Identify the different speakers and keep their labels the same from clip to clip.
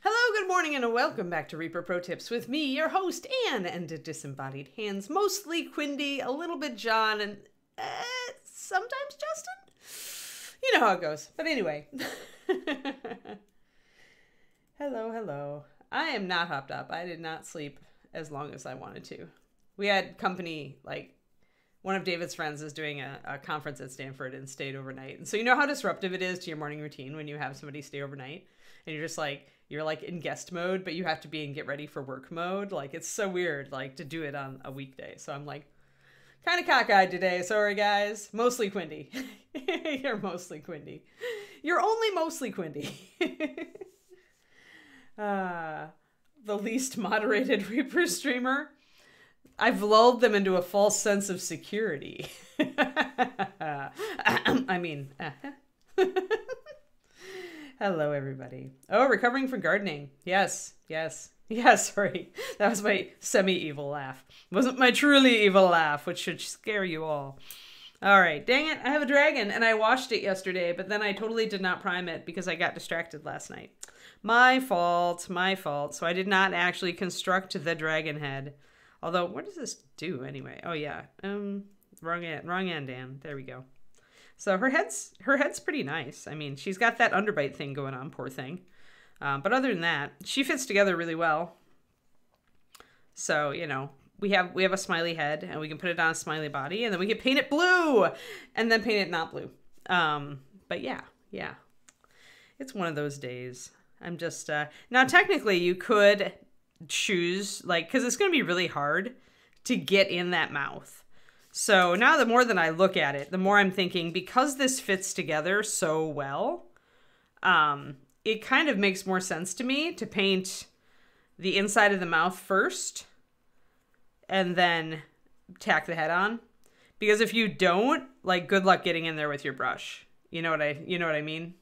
Speaker 1: Hello, good morning, and welcome back to Reaper Pro Tips with me, your host, Anne, and disembodied hands, mostly Quindy, a little bit John, and sometimes Justin. You know how it goes. But anyway. Hello. I am not hopped up. I did not sleep as long as I wanted to. We had company, like, one of David's friends is doing a conference at Stanford and stayed overnight. And so you know how disruptive it is to your morning routine when you have somebody stay overnight? And you're just like, you're like in guest mode, but you have to be in get ready for work mode. Like, it's so weird, like, to do it on a weekday. So I'm like, kind of cockeyed today. Sorry, guys. Mostly Quindy. You're mostly Quindy. You're only mostly Quindy. The least moderated Reaper streamer. I've lulled them into a false sense of security. I mean, hello, everybody. Oh, recovering from gardening. Yes. Sorry. That was my semi-evil laugh. It wasn't my truly evil laugh, which should scare you all. All right. Dang it. I have a dragon, and I washed it yesterday, but then I totally did not prime it because I got distracted last night. My fault. So I did not actually construct the dragon head. Although, what does this do anyway? Oh yeah, wrong end, Dan. There we go. So her head's pretty nice. I mean, she's got that underbite thing going on, poor thing. But other than that, she fits together really well. So, you know, we have a smiley head, and we can put it on a smiley body, and then we can paint it blue, and then paint it not blue. But yeah, it's one of those days. I'm just now technically you could choose, like, because it's going to be really hard to get in that mouth. So now the more that I look at it, the more I'm thinking, because this fits together so well, it kind of makes more sense to me to paint the inside of the mouth first and then tack the head on. Because if you don't, like, good luck getting in there with your brush. You know what I mean?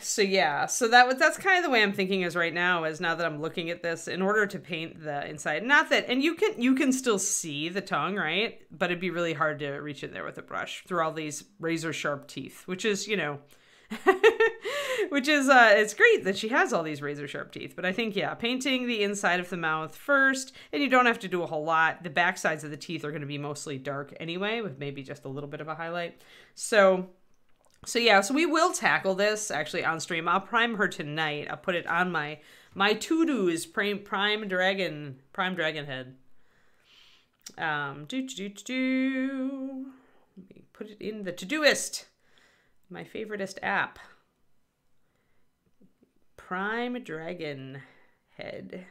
Speaker 1: So yeah, so that's kind of the way I'm thinking is right now, is now that I'm looking at this, in order to paint the inside, not that, and you can still see the tongue, right? But it'd be really hard to reach in there with a brush through all these razor sharp teeth, which is, you know, it's great that she has all these razor sharp teeth. But I think, yeah, painting the inside of the mouth first, and you don't have to do a whole lot. The back sides of the teeth are going to be mostly dark anyway, with maybe just a little bit of a highlight. So yeah, so we will tackle this actually on stream. I'll prime her tonight. I'll put it on my to-dos prime dragon head. Let me put it in the Todoist, my favoriteest app. Prime dragon head.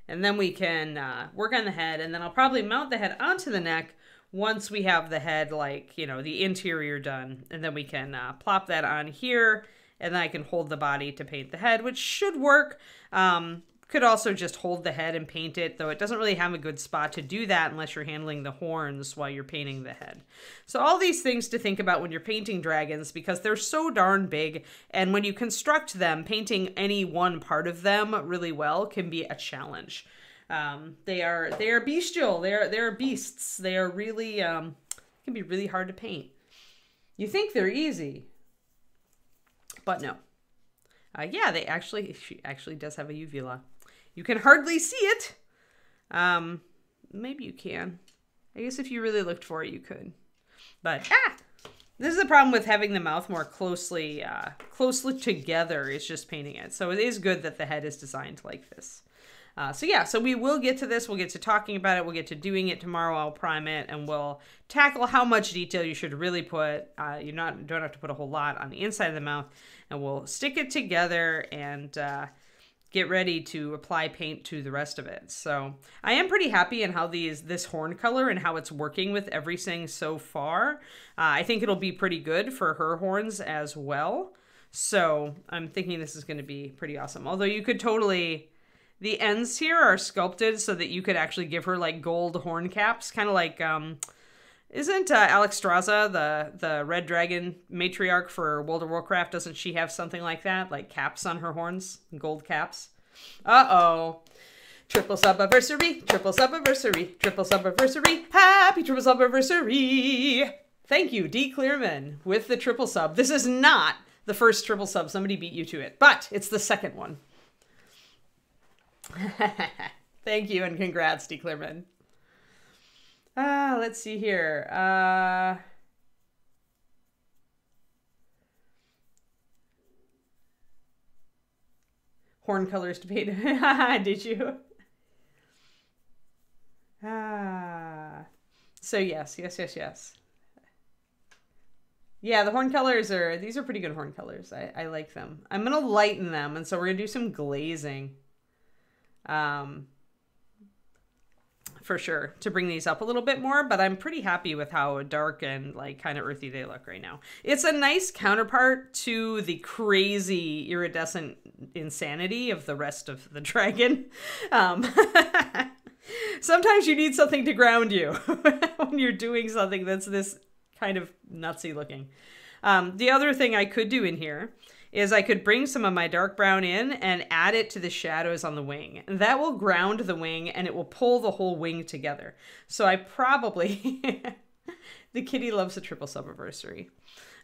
Speaker 1: And then we can work on the head, and then I'll probably mount the head onto the neck once we have the head, like, you know, the interior done. And then we can plop that on here, and then I can hold the body to paint the head, which should work. Could also just hold the head and paint it, though it doesn't really have a good spot to do that unless you're handling the horns while you're painting the head. So all these things to think about when you're painting dragons, because they're so darn big, and when you construct them, painting any one part of them really well can be a challenge. They are bestial. They're beasts. They are really can be really hard to paint. You think they're easy, but no. Yeah, she actually does have a uvula. You can hardly see it. Maybe you can. I guess if you really looked for it, you could. But this is the problem with having the mouth more closely together. It's just painting it. So it is good that the head is designed like this. So yeah, so we will get to this. We'll get to talking about it. We'll get to doing it tomorrow. I'll prime it, and we'll tackle how much detail you should really put. You don't have to put a whole lot on the inside of the mouth, and we'll stick it together and get ready to apply paint to the rest of it. So I am pretty happy in how this horn color and how it's working with everything so far. I think it'll be pretty good for her horns as well. So I'm thinking this is going to be pretty awesome. Although you could totally... The ends here are sculpted so that you could actually give her like gold horn caps, kind of like, isn't Alexstrasza, the Red Dragon matriarch for World of Warcraft, doesn't she have something like that? Like caps on her horns, gold caps? Uh-oh. Triple sub-anniversary, triple sub-anniversary, triple sub-anniversary, happy triple sub-anniversary. Thank you, D. Clearman, with the triple sub. This is not the first triple sub. Somebody beat you to it, but it's the second one. Thank you and congrats, D. Clearman. Let's see here. Horn colors to paint. Did you? So yes. Yeah, the horn colors these are pretty good horn colors. I like them. I'm going to lighten them, and so we're going to do some glazing. For sure, to bring these up a little bit more, but I'm pretty happy with how dark and like kind of earthy they look right now. It's a nice counterpart to the crazy iridescent insanity of the rest of the dragon. Sometimes you need something to ground you when you're doing something that's this kind of nutsy looking. The other thing I could do in here is I could bring some of my dark brown in and add it to the shadows on the wing. That will ground the wing and it will pull the whole wing together. So I probably, the kitty loves the triple sub-anniversary.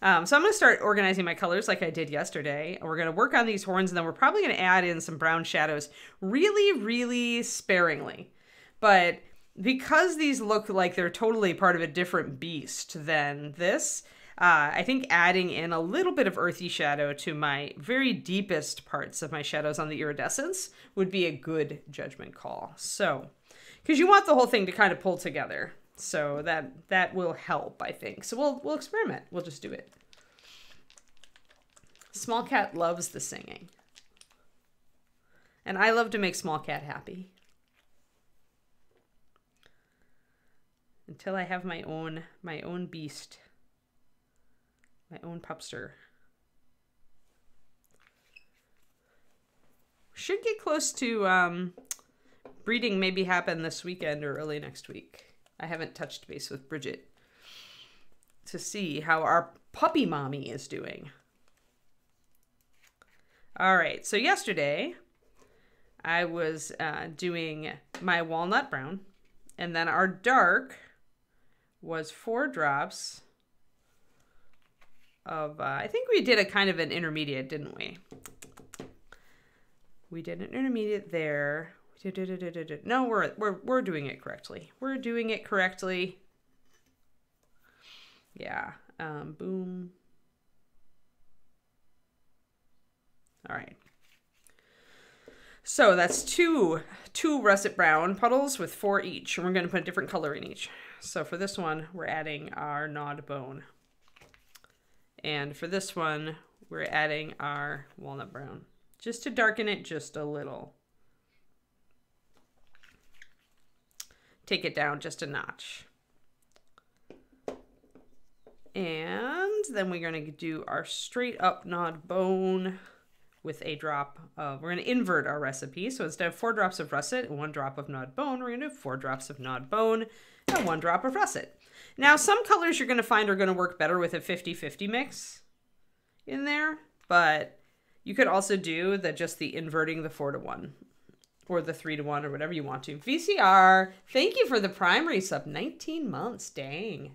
Speaker 1: So I'm going to start organizing my colors like I did yesterday. We're going to work on these horns, and then we're probably going to add in some brown shadows really, really sparingly. But because these look like they're totally part of a different beast than this, I think adding in a little bit of earthy shadow to my very deepest parts of my shadows on the iridescence would be a good judgment call. So, because you want the whole thing to kind of pull together. So that will help, I think. So we'll experiment. We'll just do it. Small Cat loves the singing. And I love to make Small Cat happy. Until I have my own beast. My own pupster. Should get close to breeding, maybe happen this weekend or early next week. I haven't touched base with Bridget to see how our puppy mommy is doing. All right, so yesterday I was doing my walnut brown, and then our dark was 4 drops of, I think we did a kind of an intermediate, didn't we? We did an intermediate there. No, we're doing it correctly. We're doing it correctly. Yeah. Boom. All right. So that's two russet brown puddles with 4 each, and we're going to put a different color in each. So for this one, we're adding our gnawed bone. And for this one, we're adding our walnut brown, just to darken it just a little. Take it down just a notch. And then we're going to do our straight up gnawed bone with a drop of, we're going to invert our recipe. So instead of 4 drops of russet and 1 drop of gnawed bone, we're going to do 4 drops of gnawed bone and 1 drop of russet. Now, some colors you're going to find are going to work better with a 50-50 mix in there, but you could also do just the inverting the 4-to-1 or the 3-to-1 or whatever you want to. VCR, thank you for the primary sub. 19 months, dang.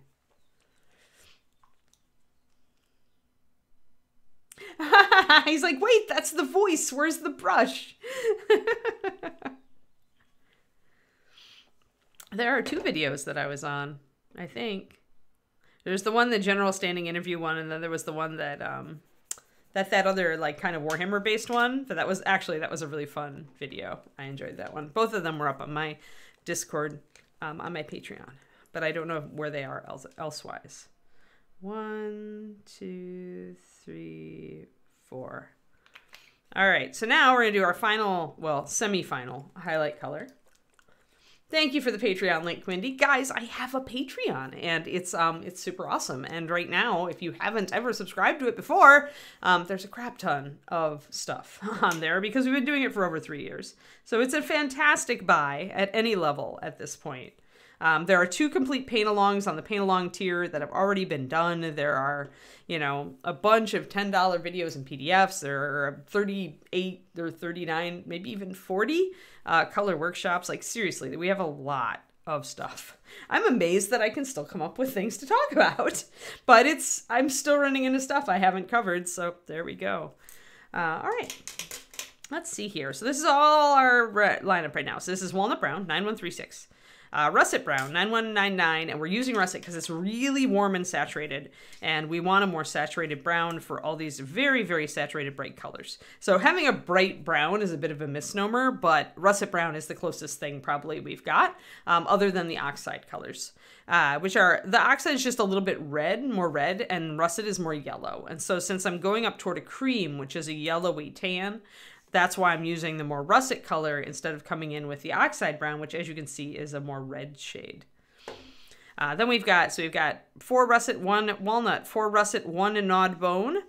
Speaker 1: He's like, wait, that's the voice. Where's the brush? There are 2 videos that I was on, I think. There's the one, the general standing interview one, and then there was the one that that other like kind of Warhammer based one. But that was a really fun video. I enjoyed that one. Both of them were up on my Discord, on my Patreon, but I don't know where they are elsewise. 1, 2, 3, 4. All right, so now we're gonna do our final, well, semi-final highlight color. Thank you for the Patreon link, Quindy. Guys, I have a Patreon, and it's super awesome. And right now, if you haven't ever subscribed to it before, there's a crap ton of stuff on there because we've been doing it for over 3 years. So it's a fantastic buy at any level at this point. There are 2 complete paint-alongs on the paint-along tier that have already been done. There are, you know, a bunch of $10 videos and PDFs. There are 38, there are 39, maybe even 40 color workshops. Like, seriously, we have a lot of stuff. I'm amazed that I can still come up with things to talk about, but I'm still running into stuff I haven't covered, so there we go. All right, let's see here. So this is all our lineup right now. So this is Walnut Brown, 9136. Russet Brown, 9199, and we're using russet because it's really warm and saturated, and we want a more saturated brown for all these very, very saturated bright colors. So having a bright brown is a bit of a misnomer, but russet brown is the closest thing probably we've got, other than the oxide colors, which are, the oxide is just a little bit red, more red, and russet is more yellow. And so since I'm going up toward a cream, which is a yellowy tan, that's why I'm using the more russet color instead of coming in with the oxide brown, which, as you can see, is a more red shade. Then we've got 4 russet, 1 walnut, 4 russet, 1 gnawed bone,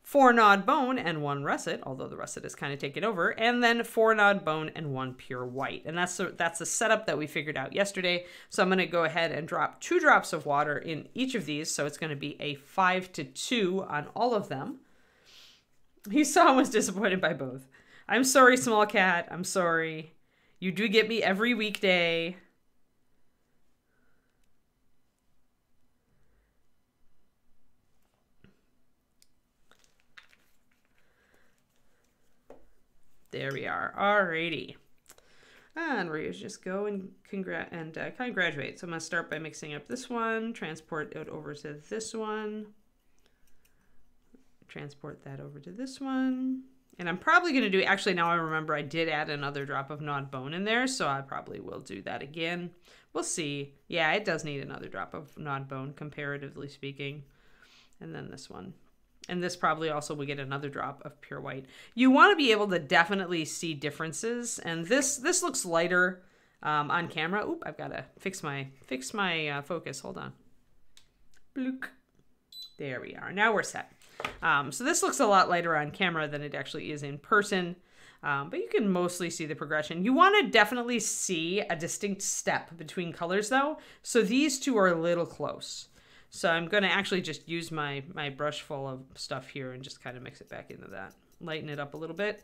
Speaker 1: 4 gnawed bone, and 1 russet, although the russet is kind of taken over, and then 4 gnawed bone and 1 pure white. And that's the setup that we figured out yesterday. So I'm going to go ahead and drop 2 drops of water in each of these. So it's going to be a 5-to-2 on all of them. You saw I was disappointed by both. I'm sorry, small cat. I'm sorry. You do get me every weekday. There we are. Alrighty. And we're going to just go and kind of graduate. So I'm going to start by mixing up this one, transport it over to this one. Transport that over to this one. And I'm probably going to do, actually now I remember I did add another drop of gnawed bone in there, so I probably will do that again. We'll see. Yeah, it does need another drop of gnawed bone, comparatively speaking. And then this one. And this probably also will get another drop of pure white. You want to be able to definitely see differences, and this looks lighter on camera. Oop, I've got to fix my focus. Hold on. Blook. There we are. Now we're set. So this looks a lot lighter on camera than it actually is in person, but you can mostly see the progression. You want to definitely see a distinct step between colors though, so these two are a little close. So I'm going to actually just use my brush full of stuff here and just kind of mix it back into that. Lighten it up a little bit.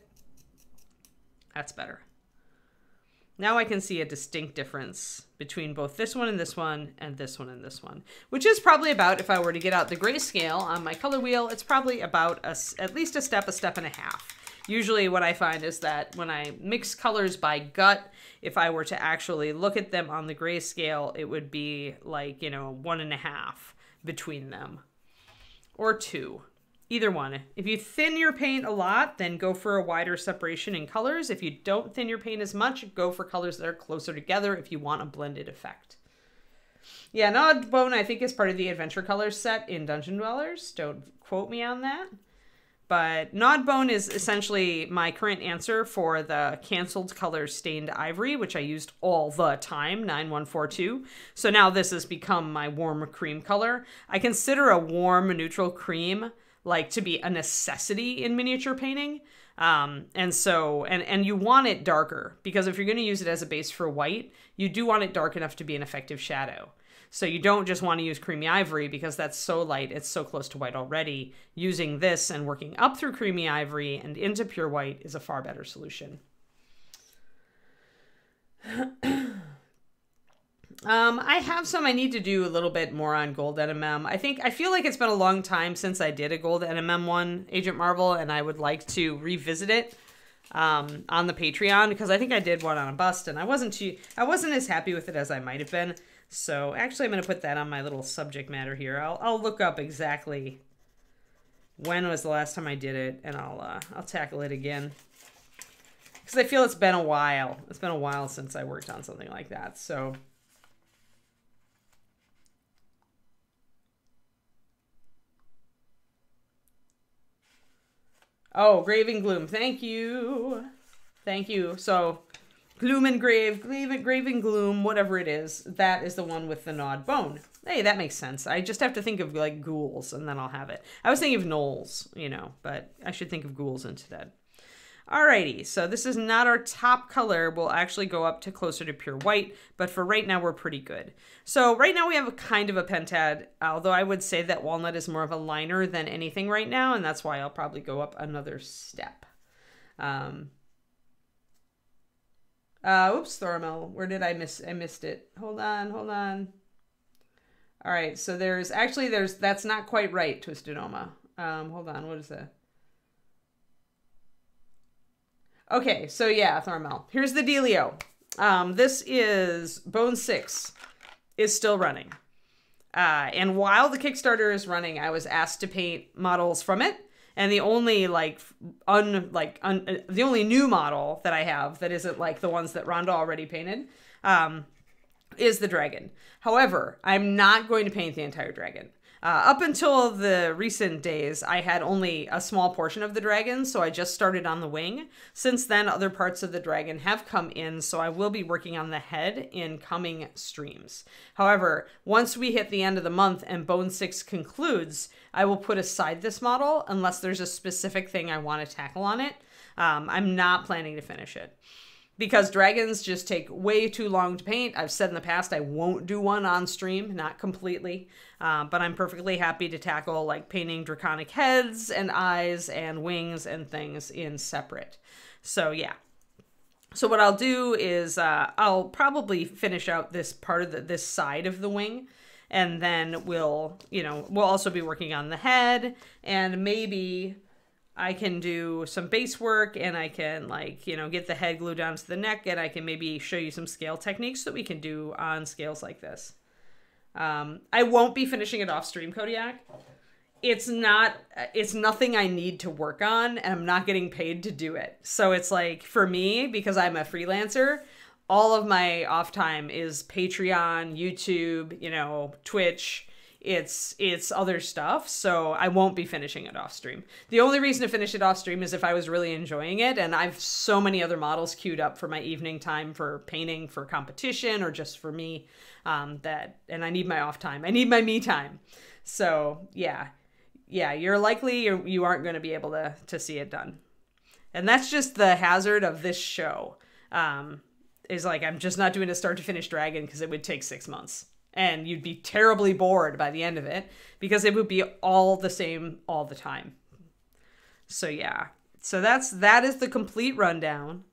Speaker 1: That's better. Now I can see a distinct difference between both this one and this one and this one and this one, which is probably about, if I were to get out the grayscale on my color wheel, it's probably about at least a step and a half. Usually what I find is that when I mix colors by gut, if I were to actually look at them on the grayscale, it would be like, you know, 1.5 between them, or 2. Either one. If you thin your paint a lot, then go for a wider separation in colors. If you don't thin your paint as much, go for colors that are closer together if you want a blended effect. Yeah, gnawed bone I think is part of the adventure colors set in Dungeon Dwellers. Don't quote me on that. But gnawed bone is essentially my current answer for the canceled color stained ivory, which I used all the time, 9142. So now this has become my warm cream color. I consider a warm neutral cream like to be a necessity in miniature painting. And you want it darker, because if you're going to use it as a base for white, you do want it dark enough to be an effective shadow. So you don't just want to use creamy ivory because that's so light, it's so close to white already. Using this and working up through creamy ivory and into pure white is a far better solution. I have some I need to do a little bit more on gold NMM. I feel like it's been a long time since I did a gold NMM one, Agent Marvel, and I would like to revisit it on the Patreon, because I think I did one on a bust and I wasn't as happy with it as I might have been. So actually I'm going to put that on my little subject matter here. I'll look up exactly when was the last time I did it, and I'll tackle it again. Because I feel it's been a while. It's been a while since I worked on something like that, so... Oh, Grave and Gloom. Thank you. Thank you. So, Gloom and Grave, Grave and Gloom, whatever it is, that is the one with the gnawed bone. Hey, that makes sense. I just have to think of, like, ghouls, and then I'll have it. I was thinking of gnolls, you know, but I should think of ghouls instead. Alrighty, so this is not our top color. We'll actually go up to closer to pure white, but for right now, we're pretty good. So right now we have a kind of a pentad, although I would say that walnut is more of a liner than anything right now, and that's why I'll probably go up another step. Oops, Thormel, where did I missed it. Hold on. All right, so that's not quite right, Twisted Oma. Hold on, what is that? Okay, so yeah, Thormel. Here's the dealio. This is Bone 6 is still running. And while the Kickstarter is running, I was asked to paint models from it. And the only the only new model that I have that isn't like the ones that Rhonda already painted is the dragon. However, I'm not going to paint the entire dragon. Up until the recent days, I had only a small portion of the dragon, so I just started on the wing. Since then, other parts of the dragon have come in, so I will be working on the head in coming streams. However, once we hit the end of the month and Bone 6 concludes, I will put aside this model unless there's a specific thing I want to tackle on it. I'm not planning to finish it, because dragons just take way too long to paint. I've said in the past I won't do one on stream, not completely, but I'm perfectly happy to tackle like painting draconic heads and eyes and wings and things in separate. So yeah. So what I'll do is I'll probably finish out this part of this side of the wing, and then we'll also be working on the head, and maybe I can do some base work, and I can get the head glued down to the neck, and I can maybe show you some scale techniques that we can do on scales like this. I won't be finishing it off stream, Kodiak. It's nothing I need to work on, and I'm not getting paid to do it. So it's like, for me, because I'm a freelancer, all of my off time is Patreon, YouTube, Twitch. It's other stuff, so I won't be finishing it off stream. The only reason to finish it off stream is if I was really enjoying it, and I've so many other models queued up for my evening time for painting for competition or just for me, and I need my off time. I need my me time. So yeah, you're likely you aren't going to be able to see it done. And that's just the hazard of this show, is like, I'm just not doing a start to finish dragon because it would take 6 months. And you'd be terribly bored by the end of it because it would be all the same all the time. So yeah, so that is the complete rundown.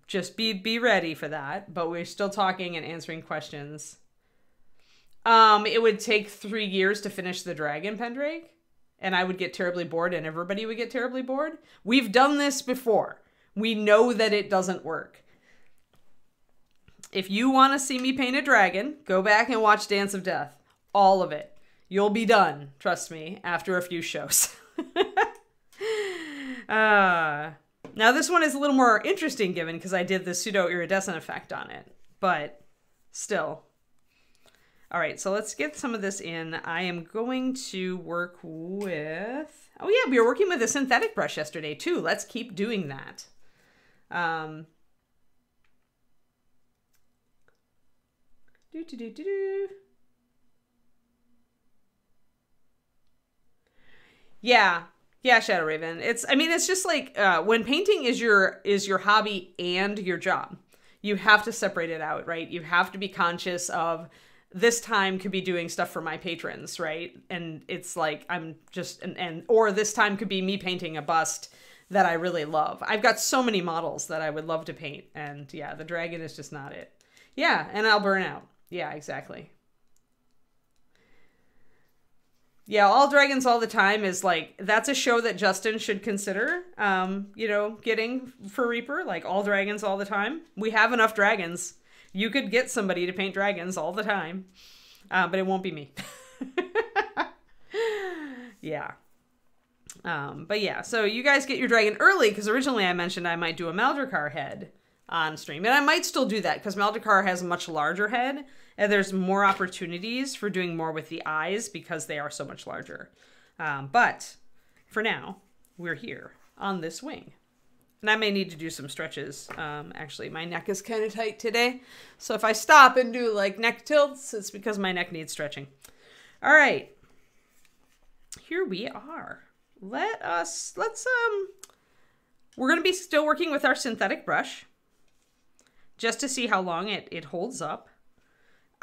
Speaker 1: Just be ready for that. But we're still talking and answering questions. It would take 3 years to finish the dragon, Pendrake, and I would get terribly bored, and everybody would get terribly bored. We've done this before. We know that it doesn't work. If you want to see me paint a dragon, go back and watch Dance of Death. All of it. You'll be done, trust me, after a few shows. Now this one is a little more interesting given because I did the pseudo-iridescent effect on it. But still. Alright, so let's get some of this in. I am going to work with... Oh yeah, we were working with a synthetic brush yesterday too. Let's keep doing that. Yeah, Shadow Raven. It's just like when painting is your hobby and your job, you have to separate it out, right? You have to be conscious of this time could be doing stuff for my patrons, right? And it's like or this time could be me painting a bust that I really love. I've got so many models that I would love to paint, and yeah, the dragon is just not it. Yeah, and I'll burn out. Yeah, exactly. Yeah, All Dragons All the Time is like, that's a show that Justin should consider, getting for Reaper, like All Dragons All the Time. We have enough dragons. You could get somebody to paint dragons all the time, but it won't be me. Yeah. But yeah, so you guys get your dragon early, because originally I mentioned I might do a Maldrakar head on stream. And I might still do that because Maldrakar has a much larger head and there's more opportunities for doing more with the eyes because they are so much larger. But for now, we're here on this wing. And I may need to do some stretches. Actually, my neck is kind of tight today. So if I stop and do like neck tilts, it's because my neck needs stretching. All right. Here we are. We're going to be still working with our synthetic brush just to see how long it holds up.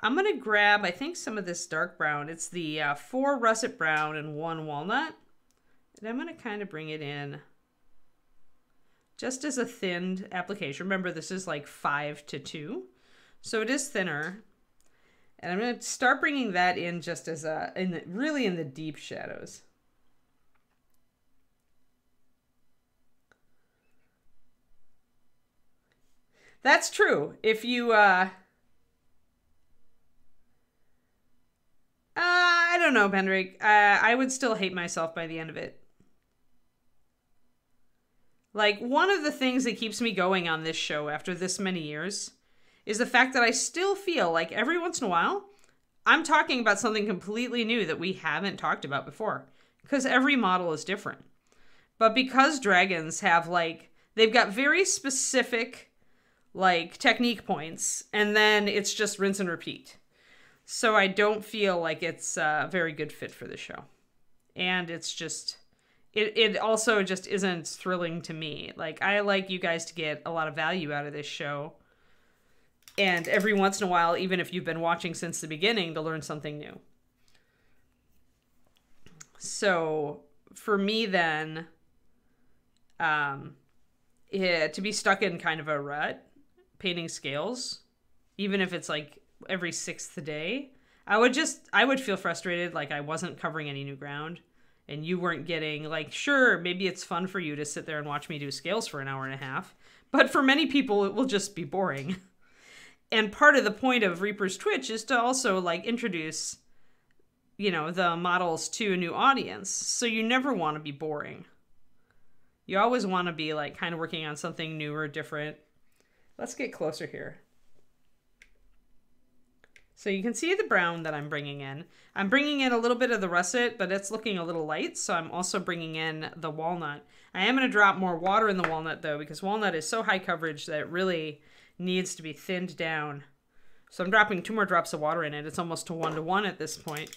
Speaker 1: I'm going to grab, I think, some of this dark brown. It's the 4 russet brown and 1 walnut. And I'm going to kind of bring it in just as a thinned application. Remember, this is like 5:2, so it is thinner. And I'm going to start bringing that in just as really in the deep shadows. That's true. If you, I don't know, Pendrake. I would still hate myself by the end of it. Like, one of the things that keeps me going on this show after this many years is the fact that I still feel like every once in a while, I'm talking about something completely new that we haven't talked about before. Because every model is different. But because dragons have, like, they've got very specific, like, technique points, and then it's just rinse and repeat. So I don't feel like it's a very good fit for the show. And it's just, it also just isn't thrilling to me. Like, I like you guys to get a lot of value out of this show. And every once in a while, even if you've been watching since the beginning, to learn something new. So for me then, to be stuck in kind of a rut, painting scales, even if it's like every 6th day, I would feel frustrated, like I wasn't covering any new ground and you weren't getting, like, sure, maybe it's fun for you to sit there and watch me do scales for an hour and a half, but for many people it will just be boring. And part of the point of Reaper's Twitch is to also, like, introduce, you know, the models to a new audience. So you never want to be boring. You always want to be, like, kind of working on something new or different. Let's get closer here. So you can see the brown that I'm bringing in. I'm bringing in a little bit of the russet, but it's looking a little light, so I'm also bringing in the walnut. I am going to drop more water in the walnut, though, because walnut is so high coverage that it really needs to be thinned down. So I'm dropping 2 more drops of water in it. It's almost to 1:1 at this point.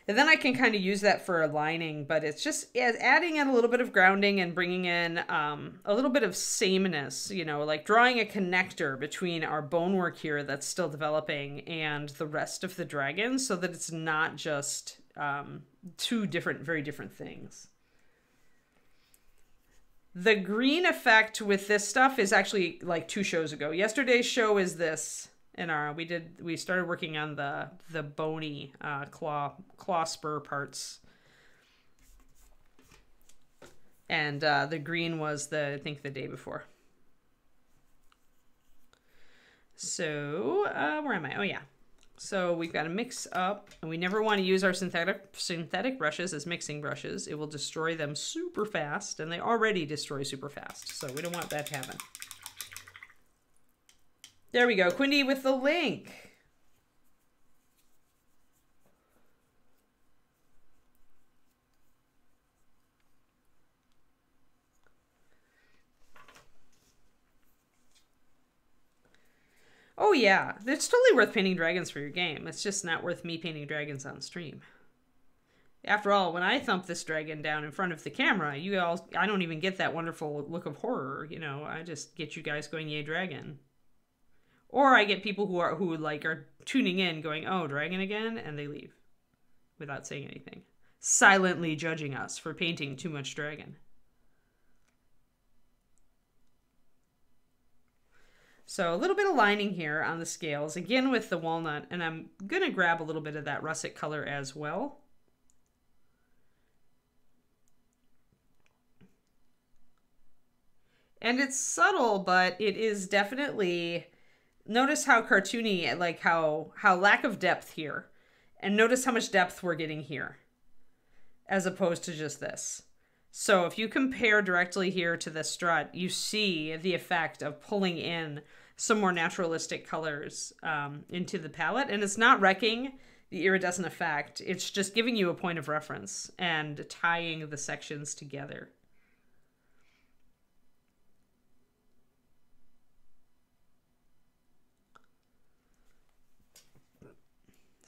Speaker 1: And then I can kind of use that for a lining, but it's just adding in a little bit of grounding and bringing in a little bit of sameness, you know, like drawing a connector between our bonework here that's still developing and the rest of the dragon, so that it's not just 2 different, very different things. The green effect with this stuff is actually like 2 shows ago. Yesterday's show is this. And we started working on the bony claw spur parts, and the green was I think the day before. So where am I? Oh yeah. So we've got to mix up, and we never want to use our synthetic brushes as mixing brushes. It will destroy them super fast, and they already destroy super fast. So we don't want that to happen. There we go, Quindy with the link. Oh yeah, it's totally worth painting dragons for your game. It's just not worth me painting dragons on stream. After all, when I thump this dragon down in front of the camera, I don't even get that wonderful look of horror, you know. I just get you guys going, yay dragon. Or I get people who are tuning in going, oh, dragon again, and they leave without saying anything, silently judging us for painting too much dragon. So a little bit of lining here on the scales, again with the walnut, and I'm going to grab a little bit of that russet color as well. And it's subtle, but it is definitely... Notice how cartoony, like how lack of depth here. And notice how much depth we're getting here, as opposed to just this. So if you compare directly here to the strut, you see the effect of pulling in some more naturalistic colors into the palette. And it's not wrecking the iridescent effect. It's just giving you a point of reference and tying the sections together.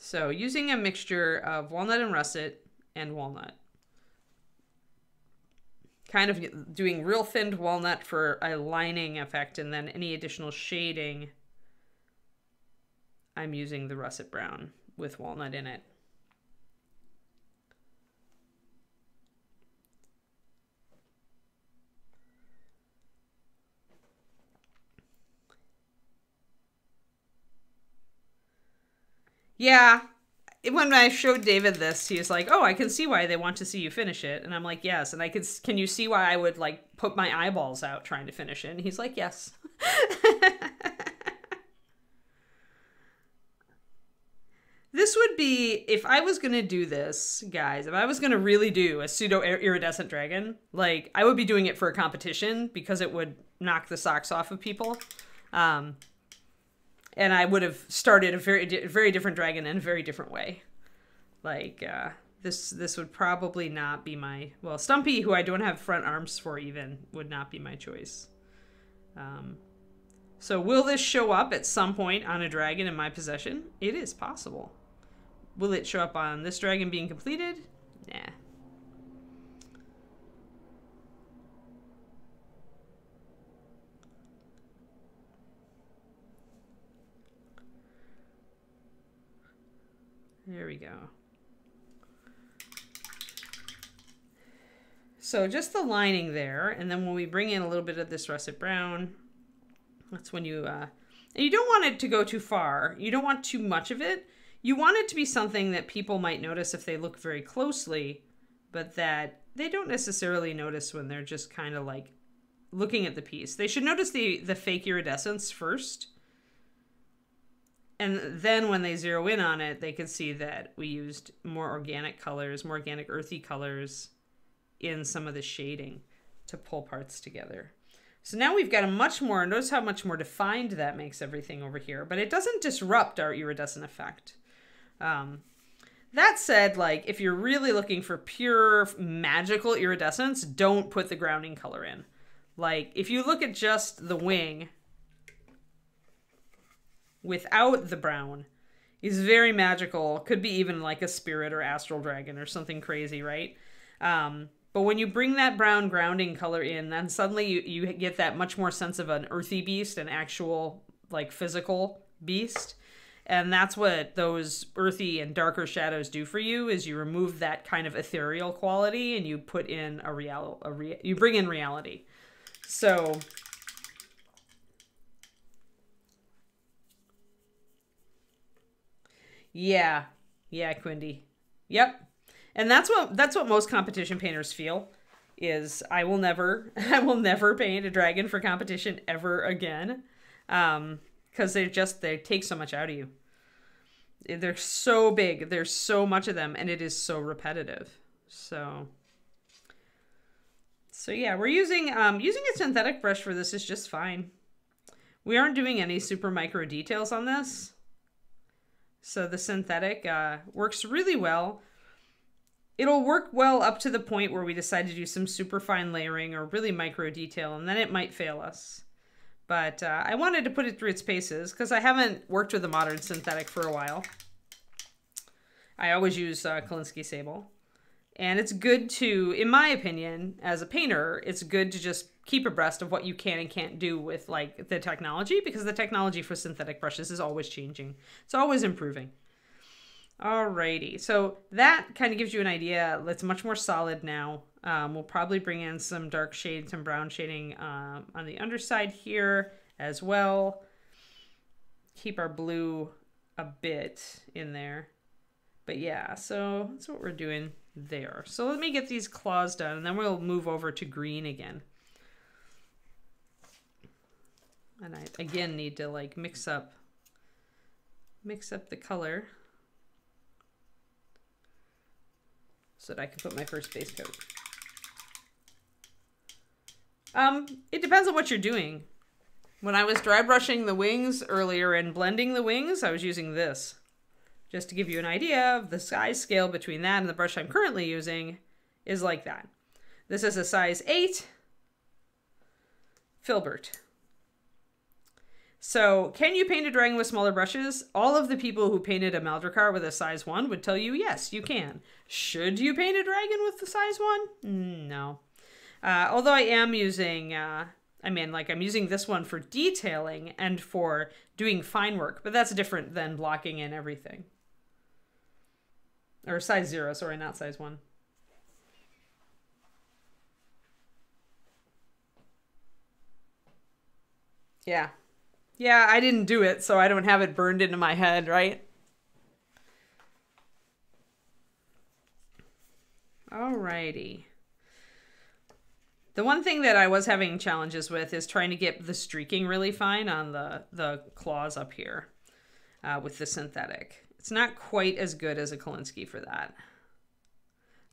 Speaker 1: So using a mixture of walnut and russet and walnut. kind of doing real thinned walnut for a lining effect, and then any additional shading, I'm using the russet brown with walnut in it. Yeah, when I showed David this, he was like, "Oh, I can see why they want to see you finish it." And I'm like, "Yes." And can you see why I would like put my eyeballs out trying to finish it? And he's like, "Yes." This would be, if I was going to do this, guys, if I was going to really do a pseudo iridescent dragon, like I would be doing it for a competition because it would knock the socks off of people. And I would have started a very different dragon in a very different way. Like, this would probably not be my... Well, Stumpy, who I don't have front arms for even, would not be my choice. So will this show up at some point on a dragon in my possession? It is possible. Will it show up on this dragon being completed? Nah. There we go. So just the lining there, and then when we bring in a little bit of this russet brown, that's when you, and you don't want it to go too far. You don't want too much of it. You want it to be something that people might notice if they look very closely, but that they don't necessarily notice when they're just kind of like looking at the piece. They should notice the fake iridescence first. And then when they zero in on it, they can see that we used more organic colors, more organic earthy colors in some of the shading to pull parts together. So now we've got a much more, notice how much more defined that makes everything over here, but it doesn't disrupt our iridescent effect. That said, like if you're really looking for pure magical iridescence, don't put the grounding color in. Like if you look at just the wing without the brown, is very magical. Could be even like a spirit or astral dragon or something crazy, right? But when you bring that brown grounding color in, then suddenly you get that much more sense of an earthy beast, an actual like physical beast. And that's what those earthy and darker shadows do for you, is you remove that kind of ethereal quality and you put in you bring in reality. So yeah, Quindy. Yep. And that's what most competition painters feel, is I will never paint a dragon for competition ever again. Because they take so much out of you. They're so big. There's so much of them, and it is so repetitive. So yeah, we're using a synthetic brush for this is just fine. We aren't doing any super micro details on this. So the synthetic works really well. It'll work well up to the point where we decide to do some super fine layering or really micro detail, and then it might fail us. But I wanted to put it through its paces because I haven't worked with a modern synthetic for a while. I always use Kolinsky Sable. And it's good to, in my opinion, as a painter, it's good to just keep abreast of what you can and can't do with like the technology, because the technology for synthetic brushes is always changing. It's always improving. Alrighty, so that kind of gives you an idea. It's much more solid now. We'll probably bring in some dark shade, some brown shading on the underside here as well. Keep our blue a bit in there. But yeah, so that's what we're doing there. So let me get these claws done, and then we'll move over to green again. And I, again, need to like mix up the color so that I can put my first base coat. It depends on what you're doing. When I was dry brushing the wings earlier and blending the wings, I was using this. Just to give you an idea of the size scale between that and the brush I'm currently using is like that. This is a size 8 filbert. So can you paint a dragon with smaller brushes? All of the people who painted a Maldrakar with a size 1 would tell you, yes, you can. Should you paint a dragon with the size 1? No. Although I am using, I'm using this one for detailing and for doing fine work, but that's different than blocking in everything. Or size 0, sorry, not size 1. Yeah. Yeah, I didn't do it, so I don't have it burned into my head, right? Alrighty. The one thing that I was having challenges with is trying to get the streaking really fine on the claws up here with the synthetic. It's not quite as good as a Kolinsky for that.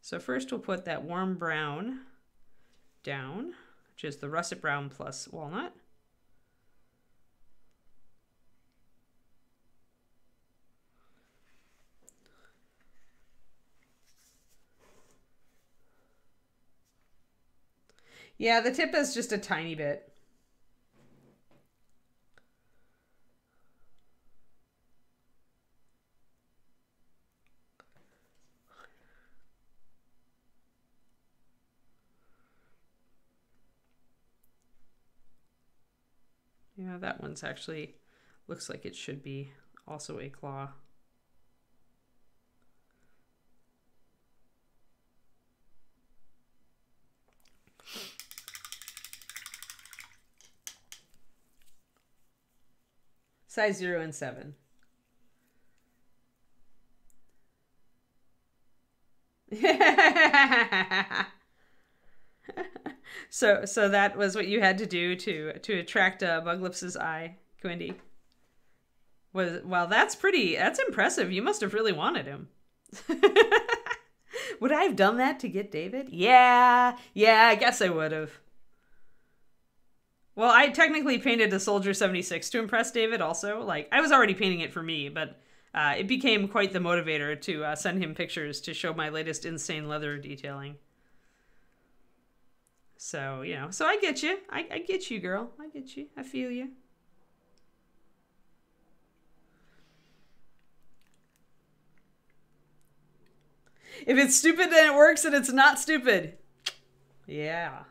Speaker 1: So first we'll put that warm brown down, which is the russet brown plus walnut. Yeah, the tip is just a tiny bit. Yeah, that one's actually looks like it should be also a claw. Size 0 and 7. So that was what you had to do to attract Buglips's eye, Quindy. Well, that's impressive. You must have really wanted him. Would I have done that to get David? Yeah, I guess I would have. Well, I technically painted a Soldier 76 to impress David also. Like, I was already painting it for me, but it became quite the motivator to send him pictures to show my latest insane leather detailing. So, you know, so I get you. I get you, girl. I get you. I feel you. If it's stupid, then it works, and it's not stupid. Yeah.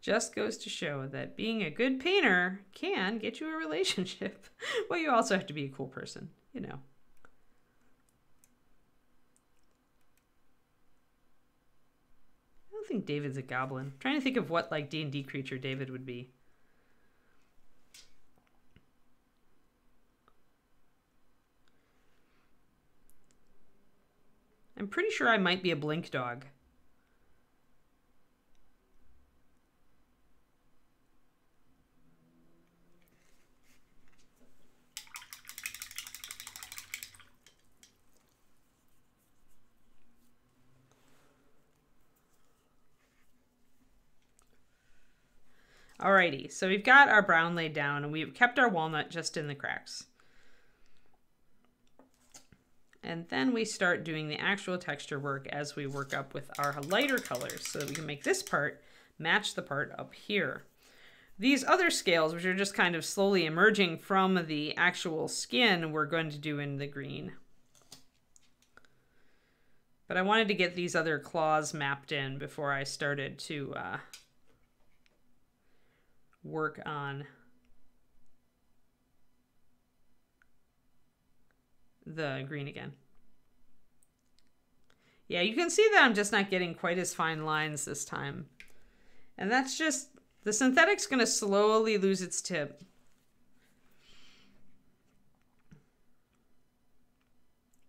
Speaker 1: Just goes to show that being a good painter can get you a relationship. Well, you also have to be a cool person, you know. I don't think David's a goblin. I'm trying to think of what, like, D&D creature David would be. I'm pretty sure I might be a blink dog. Alrighty, so we've got our brown laid down and we've kept our walnut just in the cracks. And then we start doing the actual texture work as we work up with our lighter colors so that we can make this part match the part up here. These other scales, which are just kind of slowly emerging from the actual skin, we're going to do in the green. But I wanted to get these other claws mapped in before I started to work on the green again. Yeah, you can see that I'm just not getting quite as fine lines this time. And that's just, the synthetic's going to slowly lose its tip.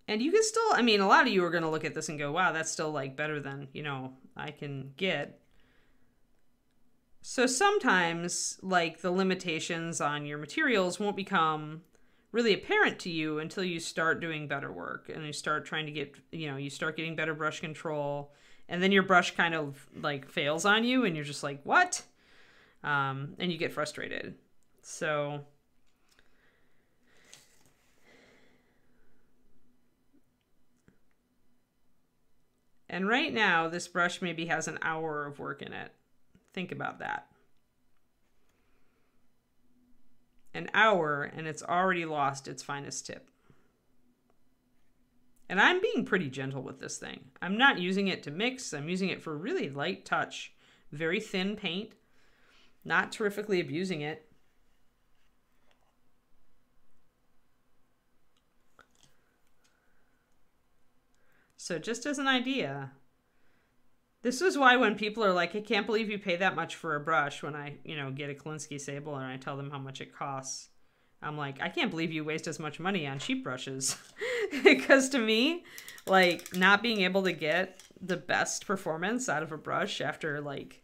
Speaker 1: And you can still, I mean, a lot of you are going to look at this and go, wow, that's still like better than, you know, I can get. So sometimes, like, the limitations on your materials won't become really apparent to you until you start doing better work and you start trying to get, you know, you start getting better brush control, and then your brush kind of like fails on you and you're just like, what? And you get frustrated. So And right now, this brush maybe has an hour of work in it. Think about that. An hour, and it's already lost its finest tip. And I'm being pretty gentle with this thing. I'm not using it to mix. I'm using it for really light touch. Very thin paint. Not terrifically abusing it. So just as an idea, this is why when people are like, I can't believe you pay that much for a brush, when I, get a Kolinsky sable and I tell them how much it costs, I'm like, I can't believe you waste as much money on cheap brushes. Because to me, like, not being able to get the best performance out of a brush after, like,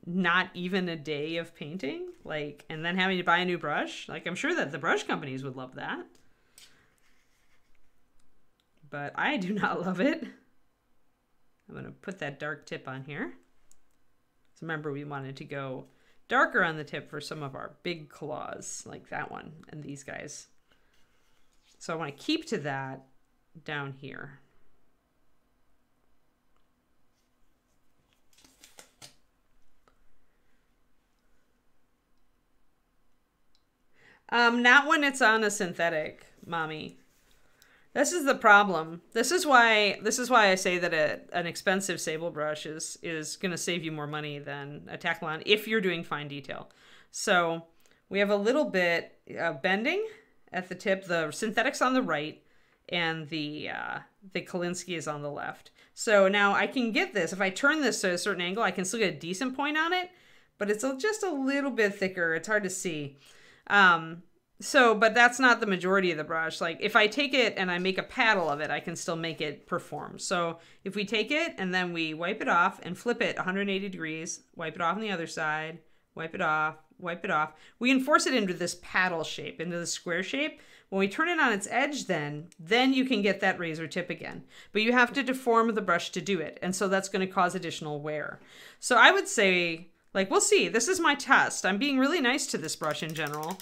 Speaker 1: not even a day of painting, like, and then having to buy a new brush, like, I'm sure that the brush companies would love that. But I do not love it. I'm going to put that dark tip on here. So remember, we wanted to go darker on the tip for some of our big claws, like that one and these guys. So I want to keep to that down here. Not when it's on a synthetic, mommy. This is the problem. This is why I say that an expensive sable brush is going to save you more money than a Taklon if you're doing fine detail. So we have a little bit of bending at the tip. The synthetic's on the right, and the Kolinsky is on the left. So now I can get this. If I turn this to a certain angle, I can still get a decent point on it, but it's just a little bit thicker. It's hard to see. But that's not the majority of the brush. Like, if I take it and I make a paddle of it, I can still make it perform. So if we take it and then we wipe it off and flip it 180 degrees, wipe it off on the other side, wipe it off, we can force it into this paddle shape, into the square shape. When we turn it on its edge, then you can get that razor tip again. But you have to deform the brush to do it. And so that's going to cause additional wear. So I would say, like, we'll see. This is my test. I'm being really nice to this brush in general.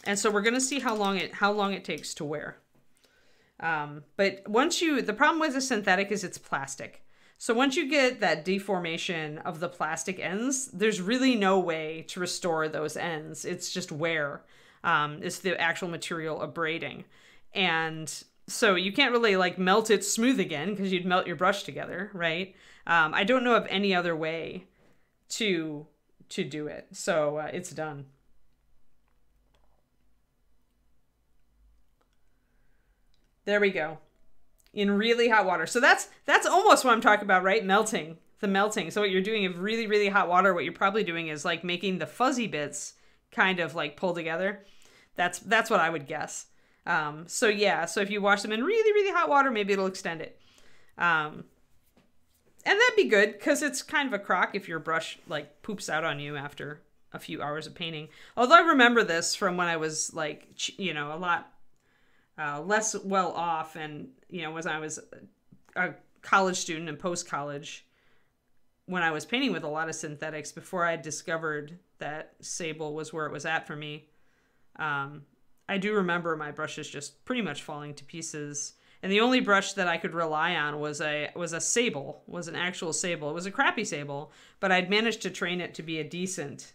Speaker 1: And so we're going to see how long it takes to wear. But the problem with a synthetic is it's plastic. So once you get that deformation of the plastic ends, there's really no way to restore those ends. It's just wear. It's the actual material abrading. And so you can't really like melt it smooth again because you'd melt your brush together, right? I don't know of any other way to do it. So it's done. There we go. In really hot water. So that's almost what I'm talking about, right? Melting. The melting. So what you're doing in really, really hot water, what you're probably doing is like making the fuzzy bits kind of like pull together. That's what I would guess. So yeah, so if you wash them in really, really hot water, maybe it'll extend it. And that'd be good because it's kind of a crock if your brush like poops out on you after a few hours of painting. Although I remember this from when I was like, a lot less well off, and when I was a college student and post-college, when I was painting with a lot of synthetics before I discovered that sable was where it was at for me, I do remember my brushes just pretty much falling to pieces, and the only brush that I could rely on was a sable, was an actual sable. It was a crappy sable, but I'd managed to train it to be a decent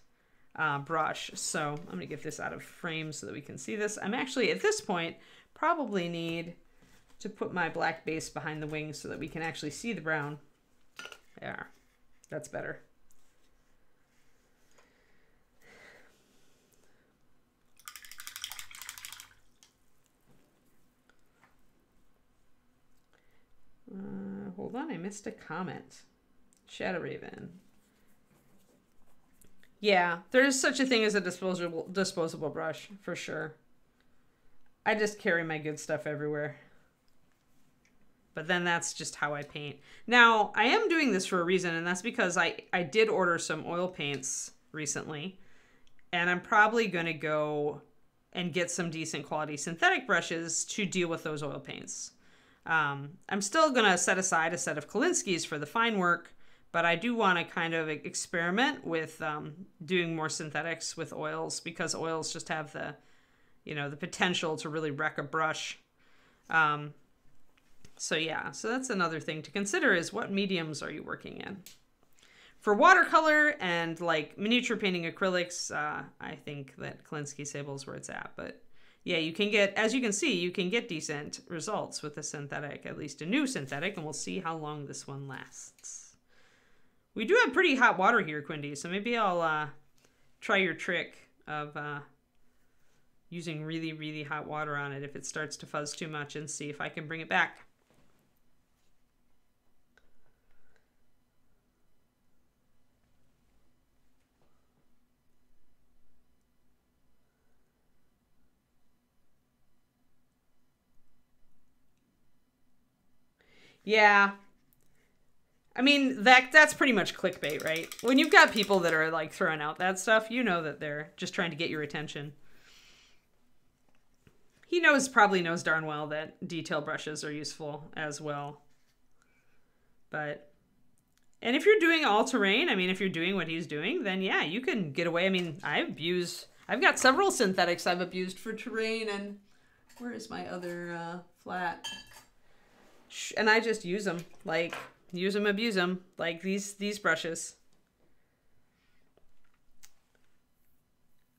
Speaker 1: brush. So I'm gonna get this out of frame so that we can see this. I'm actually at this point probably need to put my black base behind the wings so that we can actually see the brown. There, that's better. Hold on, I missed a comment. Shadow Raven. Yeah, there is such a thing as a disposable brush, for sure. I just carry my good stuff everywhere. But then that's just how I paint. Now, I am doing this for a reason, and that's because I did order some oil paints recently. And I'm probably going to go and get some decent quality synthetic brushes to deal with those oil paints. I'm still going to set aside a set of Kolinskys for the fine work, but I do want to kind of experiment with doing more synthetics with oils, because oils just have the potential to really wreck a brush. So yeah, so that's another thing to consider is what mediums are you working in? For watercolor and like miniature painting acrylics, I think that Klinsky Sable is where it's at. But yeah, you can get, as you can see, you can get decent results with a synthetic, at least a new synthetic, and we'll see how long this one lasts. We do have pretty hot water here, Quindy, so maybe I'll try your trick of using really, really hot water on it if it starts to fuzz too much and see if I can bring it back. Yeah. I mean, that's pretty much clickbait, right? When you've got people that are like throwing out that stuff, you know that they're just trying to get your attention. He probably knows darn well that detail brushes are useful as well. But, and if you're doing all terrain, I mean, if you're doing what he's doing, then yeah, you can get away. I mean, I've got several synthetics I've abused for terrain, and where is my other flat? And I just use them, like, use them, abuse them, like these brushes.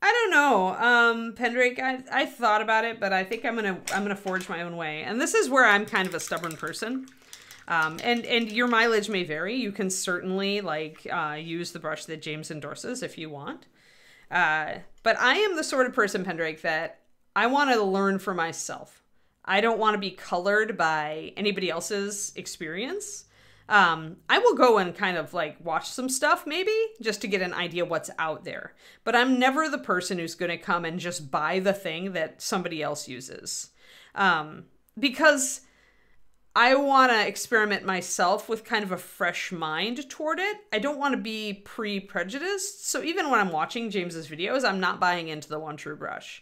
Speaker 1: I don't know, Pendrake, I thought about it, but I think I'm gonna forge my own way. And this is where I'm kind of a stubborn person. And your mileage may vary. You can certainly like use the brush that James endorses if you want. But I am the sort of person, Pendrake, that I want to learn for myself. I don't want to be colored by anybody else's experience. I will go and kind of like watch some stuff maybe just to get an idea what's out there. But I'm never the person who's going to come and just buy the thing that somebody else uses. Because I want to experiment myself with kind of a fresh mind toward it. I don't want to be pre-prejudiced. So even when I'm watching James's videos, I'm not buying into the one true brush.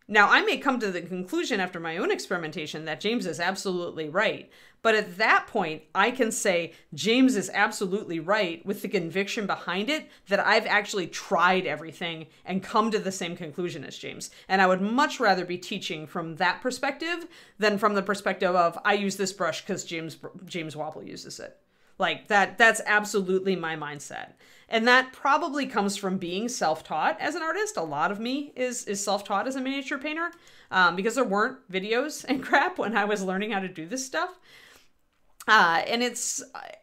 Speaker 1: Now, I may come to the conclusion after my own experimentation that James is absolutely right. But at that point, I can say James is absolutely right with the conviction behind it that I've actually tried everything and come to the same conclusion as James. And I would much rather be teaching from that perspective than from the perspective of I use this brush because James Wapple uses it. Like that's absolutely my mindset. And that probably comes from being self-taught as an artist. A lot of me is self-taught as a miniature painter because there weren't videos and crap when I was learning how to do this stuff. And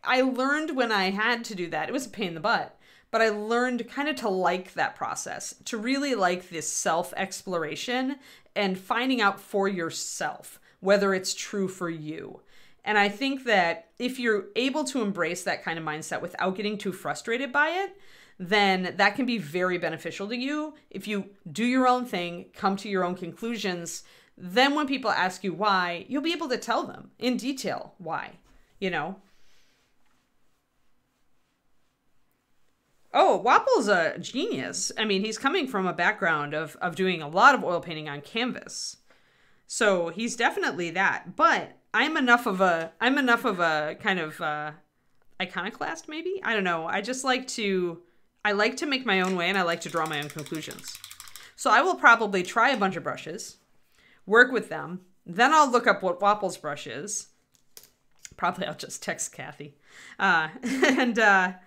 Speaker 1: I learned when I had to do that. It was a pain in the butt, but I learned kind of to like that process, to really like this self-exploration and finding out for yourself whether it's true for you. And I think that if you're able to embrace that kind of mindset without getting too frustrated by it, then that can be very beneficial to you. If you do your own thing, come to your own conclusions, then when people ask you why, you'll be able to tell them in detail why, you know? Oh, Wapple's a genius. I mean, he's coming from a background of doing a lot of oil painting on canvas. So he's definitely that. But I'm enough of a kind of iconoclast, maybe? I don't know. I like to make my own way and I like to draw my own conclusions. So I will probably try a bunch of brushes, work with them, then I'll look up what Wapple's brush is. Probably I'll just text Kathy. And then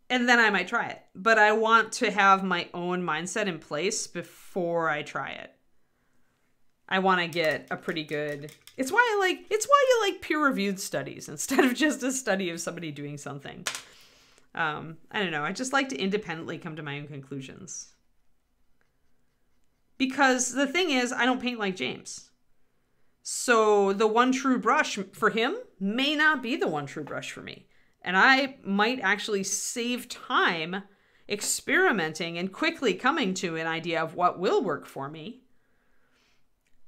Speaker 1: I might try it. But I want to have my own mindset in place before I try it. I want to get a pretty good... It's why you like peer-reviewed studies instead of just a study of somebody doing something. I don't know. I just like to independently come to my own conclusions. Because the thing is, I don't paint like James. So the one true brush for him may not be the one true brush for me. And I might actually save time experimenting and quickly coming to an idea of what will work for me,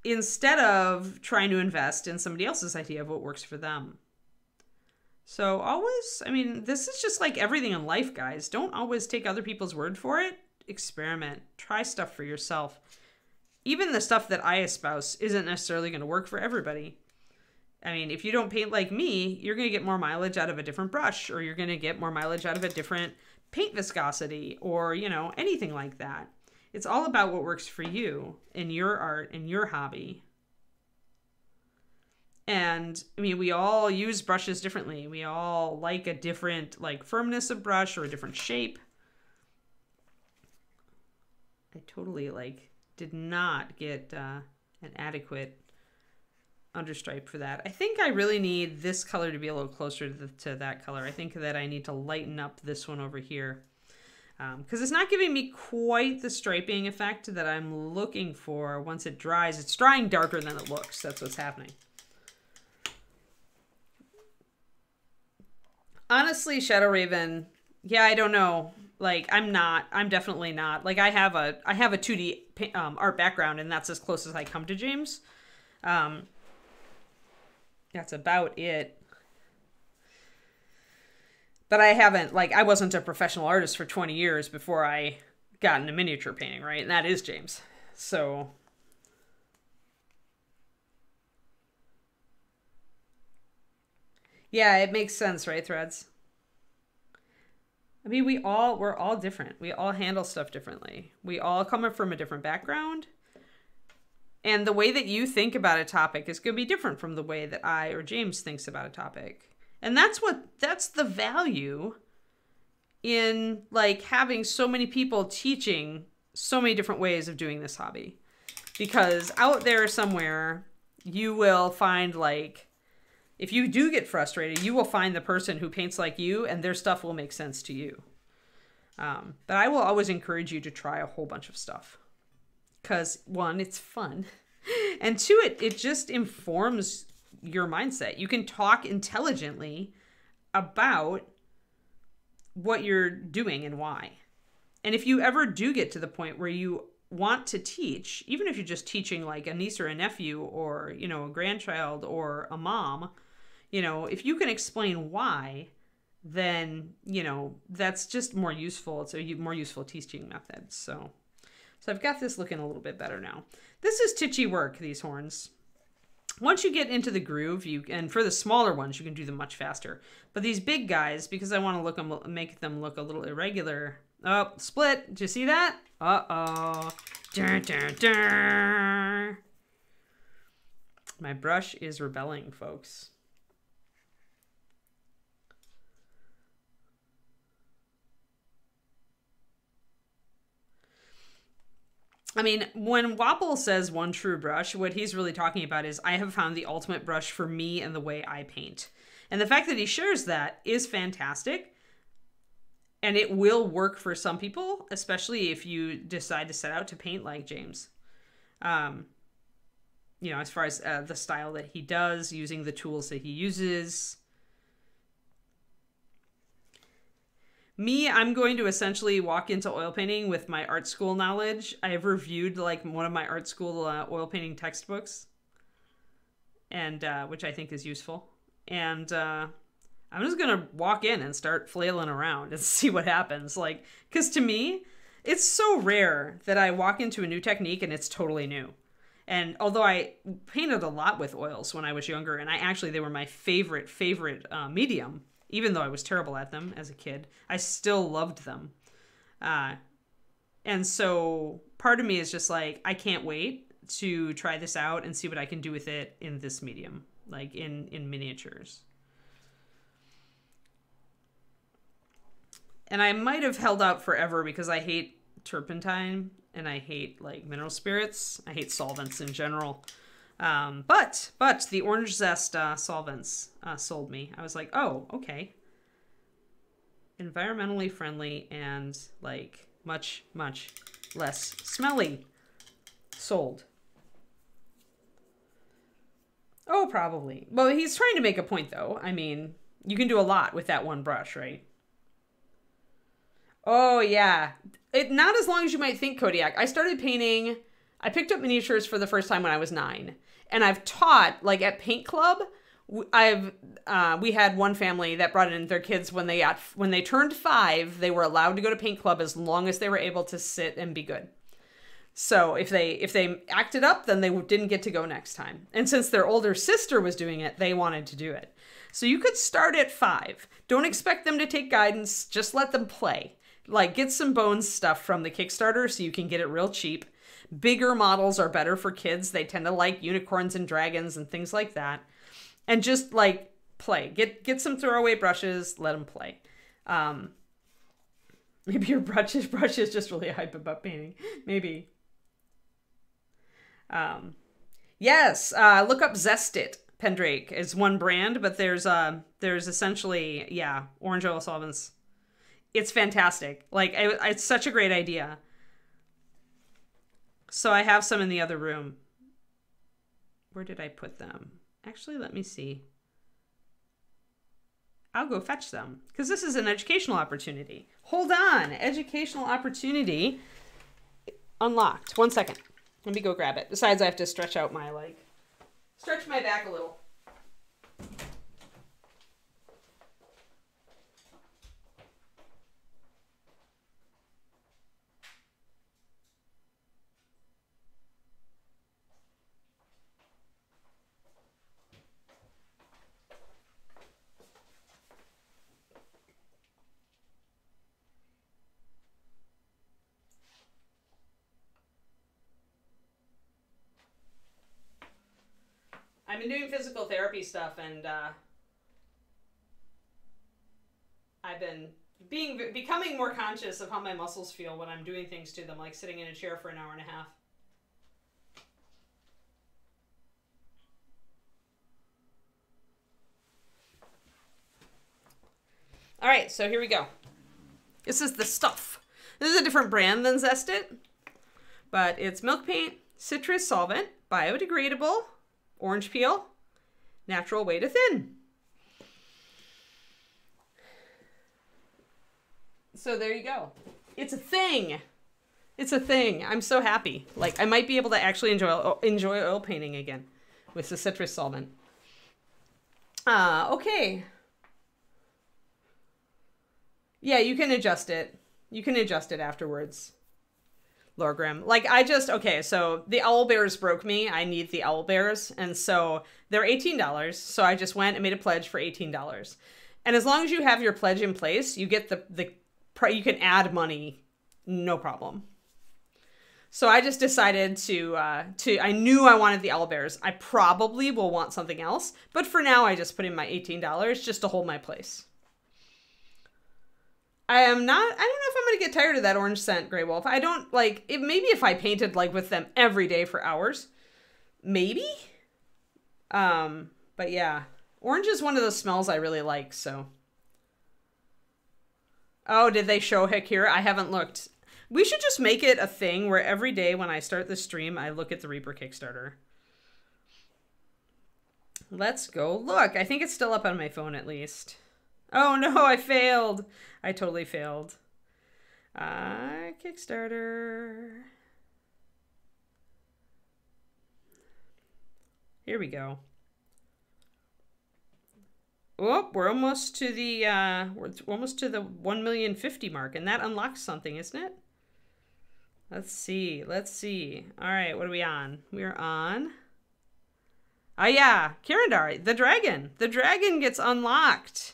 Speaker 1: instead of trying to invest in somebody else's idea of what works for them. So always, I mean, this is just like everything in life, guys. Don't always take other people's word for it. Experiment. Try stuff for yourself. Even the stuff that I espouse isn't necessarily going to work for everybody. I mean, if you don't paint like me, you're going to get more mileage out of a different brush, or you're going to get more mileage out of a different paint viscosity, or, you know, anything like that. It's all about what works for you in your art and your hobby. And I mean, we all use brushes differently. We all like a different like firmness of brush or a different shape. I totally like did not get an adequate understripe for that. I think I really need this color to be a little closer to that color. I think that I need to lighten up this one over here. Because it's not giving me quite the striping effect that I'm looking for once it dries. It's drying darker than it looks. That's what's happening. Honestly, Shadow Raven, yeah, I don't know. Like, I'm definitely not. Like, I have a 2D art background, and that's as close as I come to James. That's about it. But I haven't, like, I wasn't a professional artist for 20 years before I got into miniature painting, right? And that is James. So... yeah, it makes sense, right, Threads? I mean, we're all different. We all handle stuff differently. We all come from a different background. And the way that you think about a topic is going to be different from the way that I or James thinks about a topic. And that's the value in like having so many people teaching so many different ways of doing this hobby. Because out there somewhere, you will find like, if you do get frustrated, you will find the person who paints like you and their stuff will make sense to you. But I will always encourage you to try a whole bunch of stuff. Because one, it's fun. And two, it just informs your mindset. You can talk intelligently about what you're doing and why. And if you ever do get to the point where you want to teach, even if you're just teaching like a niece or a nephew or, you know, a grandchild or a mom, you know, if you can explain why, then, you know, that's just more useful. It's a more useful teaching method. So I've got this looking a little bit better now. This is titchy work, these horns. Once you get into the groove, and for the smaller ones, you can do them much faster. But these big guys, because I want to make them look a little irregular. Oh, split. Did you see that? Uh-oh. Dun, dun, dun. My brush is rebelling, folks. I mean, when Wapple says one true brush, what he's really talking about is I have found the ultimate brush for me and the way I paint. And the fact that he shares that is fantastic. And it will work for some people, especially if you decide to set out to paint like James. You know, as far as the style that he does, using the tools that he uses. Me, I'm going to essentially walk into oil painting with my art school knowledge. I have reviewed like one of my art school oil painting textbooks, and which I think is useful. And I'm just gonna walk in and start flailing around and see what happens. Like, because to me, it's so rare that I walk into a new technique and it's totally new. And although I painted a lot with oils when I was younger, and they were my favorite medium. Even though I was terrible at them as a kid, I still loved them. And so part of me is just like, I can't wait to try this out and see what I can do with it in this medium, like in miniatures. And I might have held out forever because I hate turpentine and I hate like mineral spirits. I hate solvents in general. But the orange zest solvents sold me. I was like, oh, okay. Environmentally friendly and like much, much less smelly. Sold. Oh, probably. Well, he's trying to make a point though. I mean, you can do a lot with that one brush, right? Oh, yeah. Not as long as you might think, Kodiak. I picked up miniatures for the first time when I was 9. And I've taught, like at paint club, we had one family that brought in their kids when they turned 5, they were allowed to go to paint club as long as they were able to sit and be good. So if they acted up, then they didn't get to go next time. And since their older sister was doing it, they wanted to do it. So you could start at 5. Don't expect them to take guidance. Just let them play. Like, get some bones stuff from the Kickstarter so you can get it real cheap. Bigger models are better for kids. They tend to like unicorns and dragons and things like that. And just like play. Get some throwaway brushes, let them play. Maybe your brush is just really hype about painting. Maybe. Yes, look up Zest It. Pendrake is one brand, but there's essentially, yeah, orange oil solvents. It's fantastic. Like, it's such a great idea. So I have some in the other room. Where did I put them? Actually, let me see. I'll go fetch them because this is an educational opportunity. Hold on. Educational opportunity unlocked. 1 second. Let me go grab it. Besides, I have to stretch out my, stretch my back a little. I've been doing physical therapy stuff, and I've been becoming more conscious of how my muscles feel when I'm doing things to them, like sitting in a chair for an hour and a half. All right, so here we go. This is the stuff. This is a different brand than Zest It, but it's milk paint, citrus solvent, biodegradable, orange peel, natural way to thin. So there you go. It's a thing. It's a thing. I'm so happy. Like, I might be able to actually enjoy oil painting again with the citrus solvent. Okay. Yeah, you can adjust it. You can adjust it afterwards. Lorgrim. Like, okay, so the owl bears broke me. I need the owl bears. And so they're $18. So I just went and made a pledge for $18. And as long as you have your pledge in place, you get you can add money, no problem. So I just decided I knew I wanted the owl bears. I probably will want something else. But for now, I just put in my $18 just to hold my place. I don't know if I'm going to get tired of that orange scent, Grey Wolf. I don't, maybe if I painted, with them every day for hours. Maybe? But yeah. Orange is one of those smells I really like, so. Oh, did they show Hakira? I haven't looked. We should just make it a thing where every day when I start the stream, I look at the Reaper Kickstarter. Let's go look. I think it's still up on my phone at least. Oh no, I failed. I totally failed. Kickstarter. Here we go. Oh, we're almost to the 1,050,000 mark, and that unlocks something, isn't it? Let's see. All right, what are we on? We're on. Oh yeah, Chaarondar, the dragon. The dragon gets unlocked.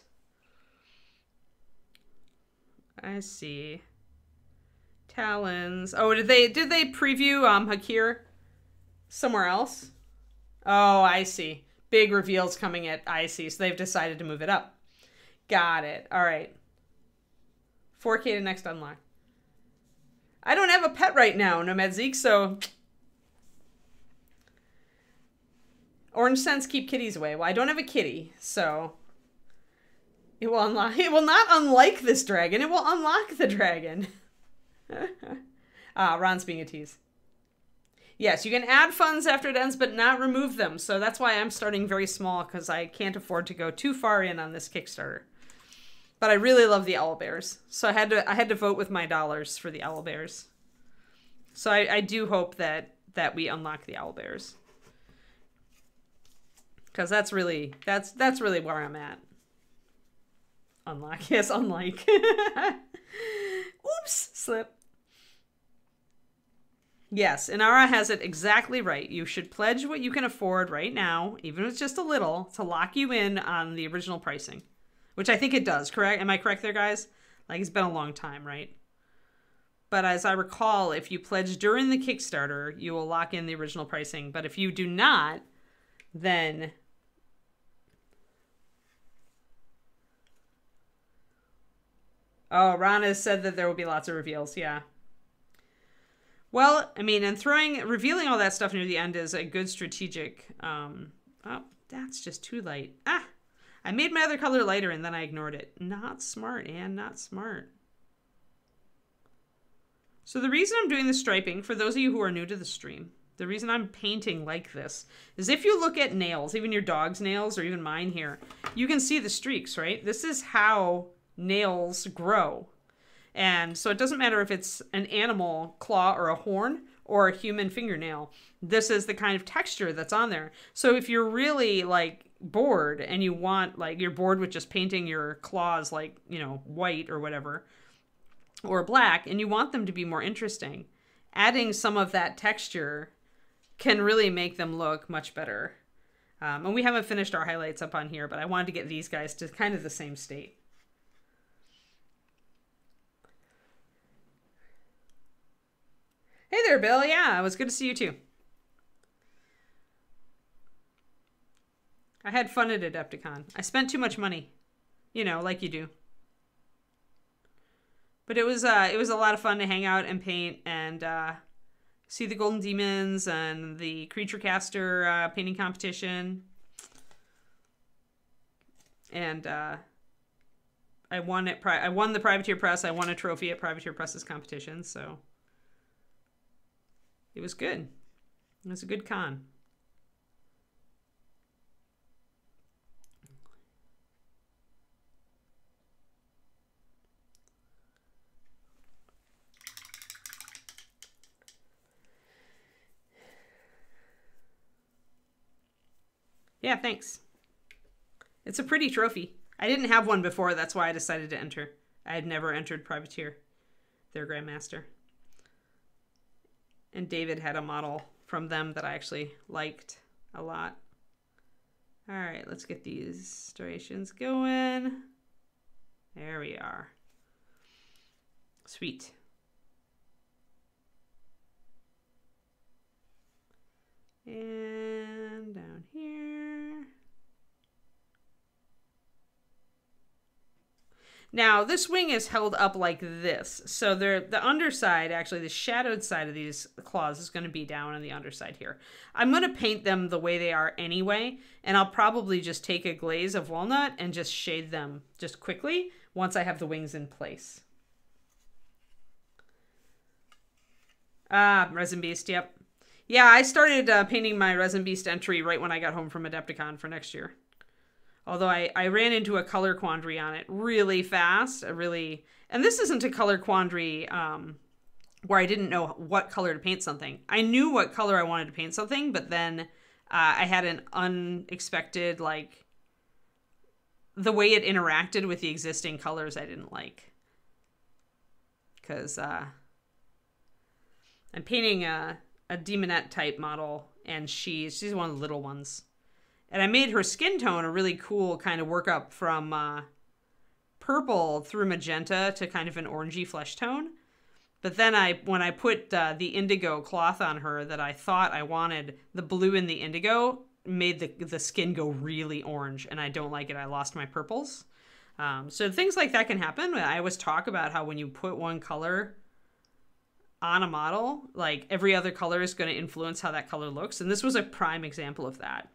Speaker 1: I see. Talons. Oh, did they preview Hakir somewhere else? Oh, I see. Big reveals coming at I see. So they've decided to move it up. Got it. All right. 4K to next unlock. I don't have a pet right now, Nomad Zeke, so orange scents keep kitties away. Well, I don't have a kitty, so it will unlock. It will not unlike this dragon. It will unlock the dragon. Ron's being a tease. Yes, you can add funds after it ends, but not remove them. So that's why I'm starting very small, because I can't afford to go too far in on this Kickstarter. But I really love the owlbears, so I had to vote with my dollars for the owlbears. So I do hope that we unlock the owlbears, because that's really where I'm at. Unlock, yes, unlike. Oops, slip. Yes, Inara has it exactly right. You should pledge what you can afford right now, even if it's just a little, to lock you in on the original pricing. Which I think it does, correct? Am I correct there, guys? Like, it's been a long time, right? But as I recall, if you pledge during the Kickstarter, you will lock in the original pricing. But if you do not, then Oh, Ron has said that there will be lots of reveals. Yeah. Well, I mean, and revealing all that stuff near the end is a good strategic. Oh, that's just too light. Ah, I made my other color lighter and then I ignored it. Not smart, Anne, not smart. So the reason I'm doing the striping, for those of you who are new to the stream, the reason I'm painting like this is if you look at nails, even your dog's nails or even mine here, you can see the streaks, right? This is how nails grow. And so it doesn't matter if it's an animal claw or a horn or a human fingernail. This is the kind of texture that's on there. So if you're really like bored and you want, like, you're bored with just painting your claws like, you know, white or whatever, or black, and you want them to be more interesting, adding some of that texture can really make them look much better. And we haven't finished our highlights up on here, but I wanted to get these guys to kind of the same state. Hey there, Bill. Yeah, it was good to see you too. I had fun at Adepticon. I spent too much money, you know, like you do. But it was a lot of fun to hang out and paint and see the Golden Demons and the Creature Caster painting competition. And I won the Privateer Press. I won a trophy at Privateer Press's competition, so it was good. It was a good con. Yeah, thanks. It's a pretty trophy. I didn't have one before, that's why I decided to enter. I had never entered Privateer, their Grandmaster. And David had a model from them that I actually liked a lot. All right, let's get these striations going. There we are. Sweet. And down here. Now, this wing is held up like this. So the underside, actually, the shadowed side of these claws is going to be down on the underside here. I'm going to paint them the way they are anyway, and I'll probably just take a glaze of walnut and just shade them just quickly once I have the wings in place. Ah, Resin Beast, yep. Yeah, I started painting my Resin Beast entry right when I got home from Adepticon for next year. Although I ran into a color quandary on it really fast. And this isn't a color quandary where I didn't know what color to paint something. I knew what color I wanted to paint something, but then I had an unexpected, like, the way it interacted with the existing colors I didn't like. Because I'm painting a demonette type model, and she's one of the little ones. And I made her skin tone a really cool kind of workup from purple through magenta to kind of an orangey flesh tone. But then when I put the indigo cloth on her that I thought I wanted, the blue and the indigo made the skin go really orange, and I don't like it. I lost my purples. So things like that can happen. I always talk about how when you put one color on a model, like, every other color is going to influence how that color looks. And this was a prime example of that.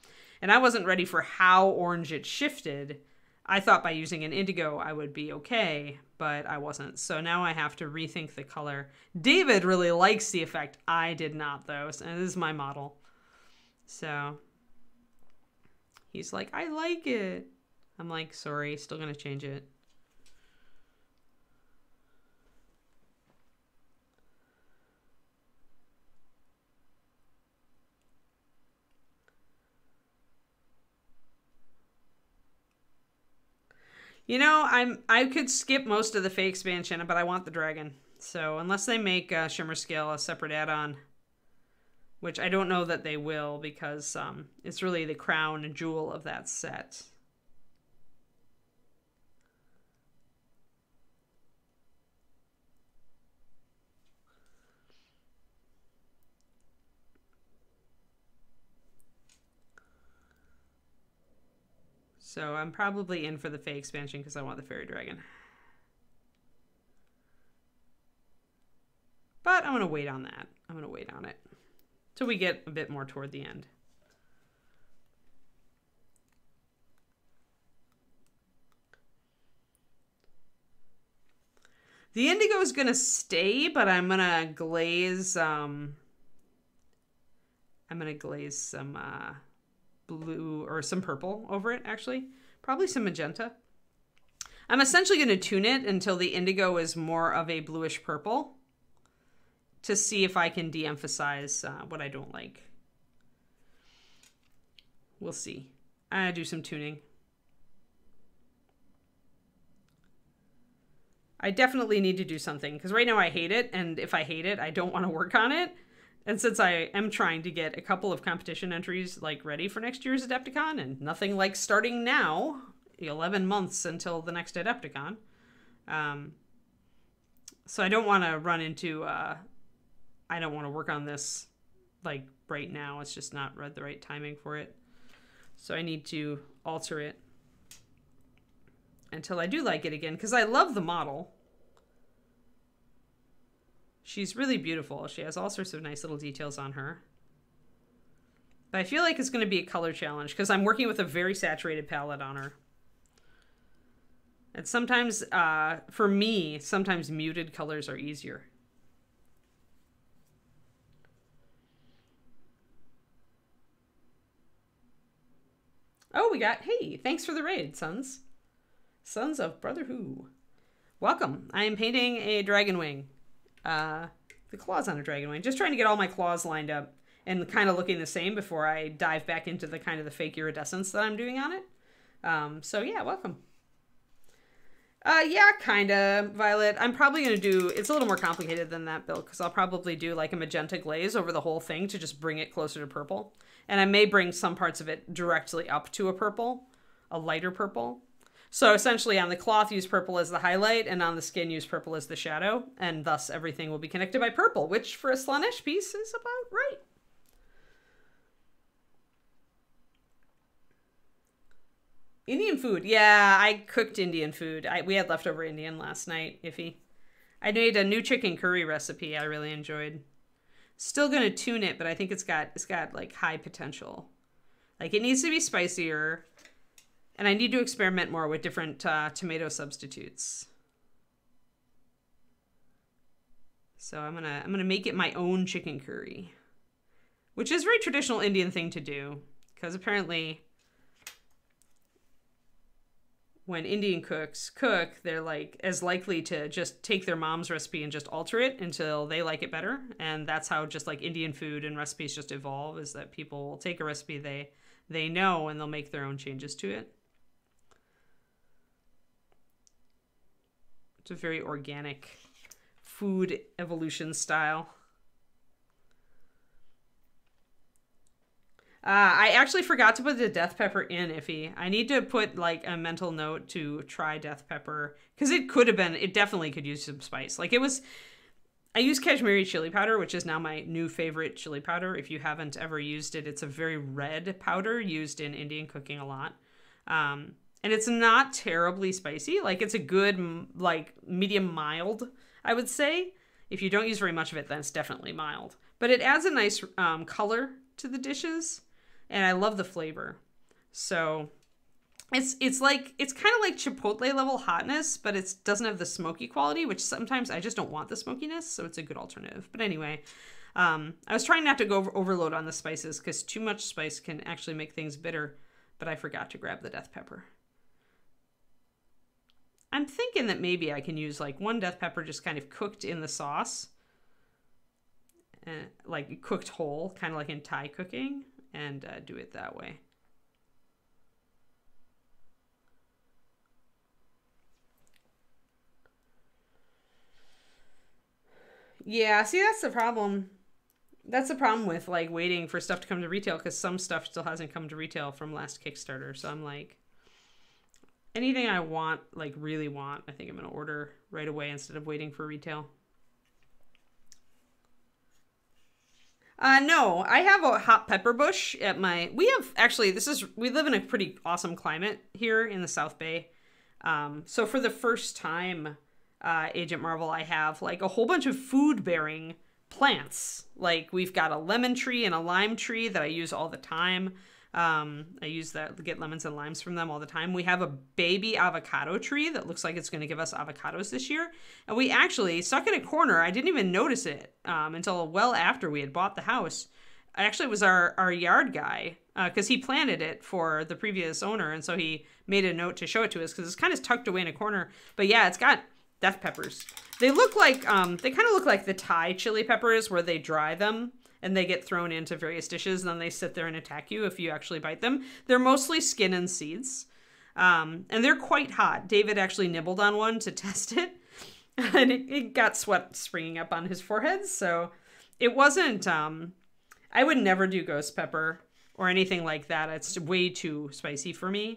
Speaker 1: And I wasn't ready for how orange it shifted. I thought by using an indigo I would be okay, but I wasn't. So now I have to rethink the color. David really likes the effect. I did not, though. And this is my model. So he's like, I like it. I'm like, sorry, still going to change it. You know, I could skip most of the Fey expansion, but I want the dragon. So unless they make Shimmer Scale a separate add-on, which I don't know that they will, because it's really the crown and jewel of that set. So I'm probably in for the Fey expansion because I want the Fairy Dragon. But I'm going to wait on that. I'm going to wait on it till we get a bit more toward the end. The indigo is going to stay, but I'm going to glaze some blue or some purple over it, actually. Probably some magenta. I'm essentially going to tune it until the indigo is more of a bluish purple to see if I can de-emphasize what I don't like. We'll see. I do some tuning. I definitely need to do something because right now I hate it, and if I hate it, I don't want to work on it. And since I am trying to get a couple of competition entries like ready for next year's Adepticon, and nothing like starting now, 11 months until the next Adepticon. So I don't want to run into, I don't want to work on this like right now. It's just not the right timing for it. So I need to alter it until I do like it again, because I love the model. She's really beautiful. She has all sorts of nice little details on her. But I feel like it's going to be a color challenge because I'm working with a very saturated palette on her. And sometimes, for me, sometimes muted colors are easier. Oh, we got, hey, thanks for the raid, Sons. Sons of Brother Who. Welcome. I am painting a dragon wing. The claws on a dragon wing. Just trying to get all my claws lined up and kind of looking the same before I dive back into the kind of the fake iridescence that I'm doing on it. So yeah, welcome. Yeah, kind of, Violet. I'm probably going to do, it's a little more complicated than that, Bill, because I'll probably do like a magenta glaze over the whole thing to just bring it closer to purple. And I may bring some parts of it directly up to a purple, a lighter purple. So essentially on the cloth, use purple as the highlight, and on the skin, use purple as the shadow, and thus everything will be connected by purple, which for a Slaanesh piece is about right. Indian food. Yeah, I cooked Indian food. We had leftover Indian last night, Iffy. I made a new chicken curry recipe I really enjoyed. Still gonna tune it, but I think it's got like high potential. Like it needs to be spicier. And I need to experiment more with different tomato substitutes. So I'm gonna make it my own chicken curry, which is a very traditional Indian thing to do, because apparently when Indian cooks cook, they're like as likely to just take their mom's recipe and just alter it until they like it better. And that's how just like Indian food and recipes just evolve, is that people will take a recipe they know and they'll make their own changes to it. It's a very organic food evolution style. I actually forgot to put the death pepper in, Iffy. I need to put like a mental note to try death pepper, because it definitely could use some spice. Like I use Kashmiri chili powder, which is now my new favorite chili powder. If you haven't ever used it, it's a very red powder used in Indian cooking a lot. And it's not terribly spicy. Like it's a good, like medium mild, I would say. If you don't use very much of it, then it's definitely mild. But it adds a nice color to the dishes, and I love the flavor. So it's kind of like chipotle level hotness, but it doesn't have the smoky quality, which sometimes I just don't want the smokiness. So it's a good alternative. But anyway, I was trying not to go overload on the spices, because too much spice can actually make things bitter. But I forgot to grab the death pepper. I'm thinking that maybe I can use like one death pepper just kind of cooked in the sauce, like cooked whole, kind of like in Thai cooking, and do it that way. Yeah, see, that's the problem. That's the problem with like waiting for stuff to come to retail, because some stuff still hasn't come to retail from last Kickstarter. So I'm like, anything I want, like really want, I think I'm going to order right away instead of waiting for retail. No, I have a hot pepper bush at my, we live in a pretty awesome climate here in the South Bay. So for the first time, Agent Marvel, I have like a whole bunch of food-bearing plants. Like we've got a lemon tree and a lime tree that I use all the time. I use that to get lemons and limes from them all the time. We have a baby avocado tree that looks like it's going to give us avocados this year. And we actually, stuck in a corner, I didn't even notice it until well after we had bought the house. Actually, it was our yard guy, because he planted it for the previous owner. And so he made a note to show it to us because it's kind of tucked away in a corner. But yeah, it's got death peppers. They look like, they kind of look like the Thai chili peppers where they dry them and they get thrown into various dishes, and then they sit there and attack you if you actually bite them. They're mostly skin and seeds, and they're quite hot. David actually nibbled on one to test it, and it got sweat springing up on his forehead, so it wasn't, I would never do ghost pepper or anything like that. It's way too spicy for me.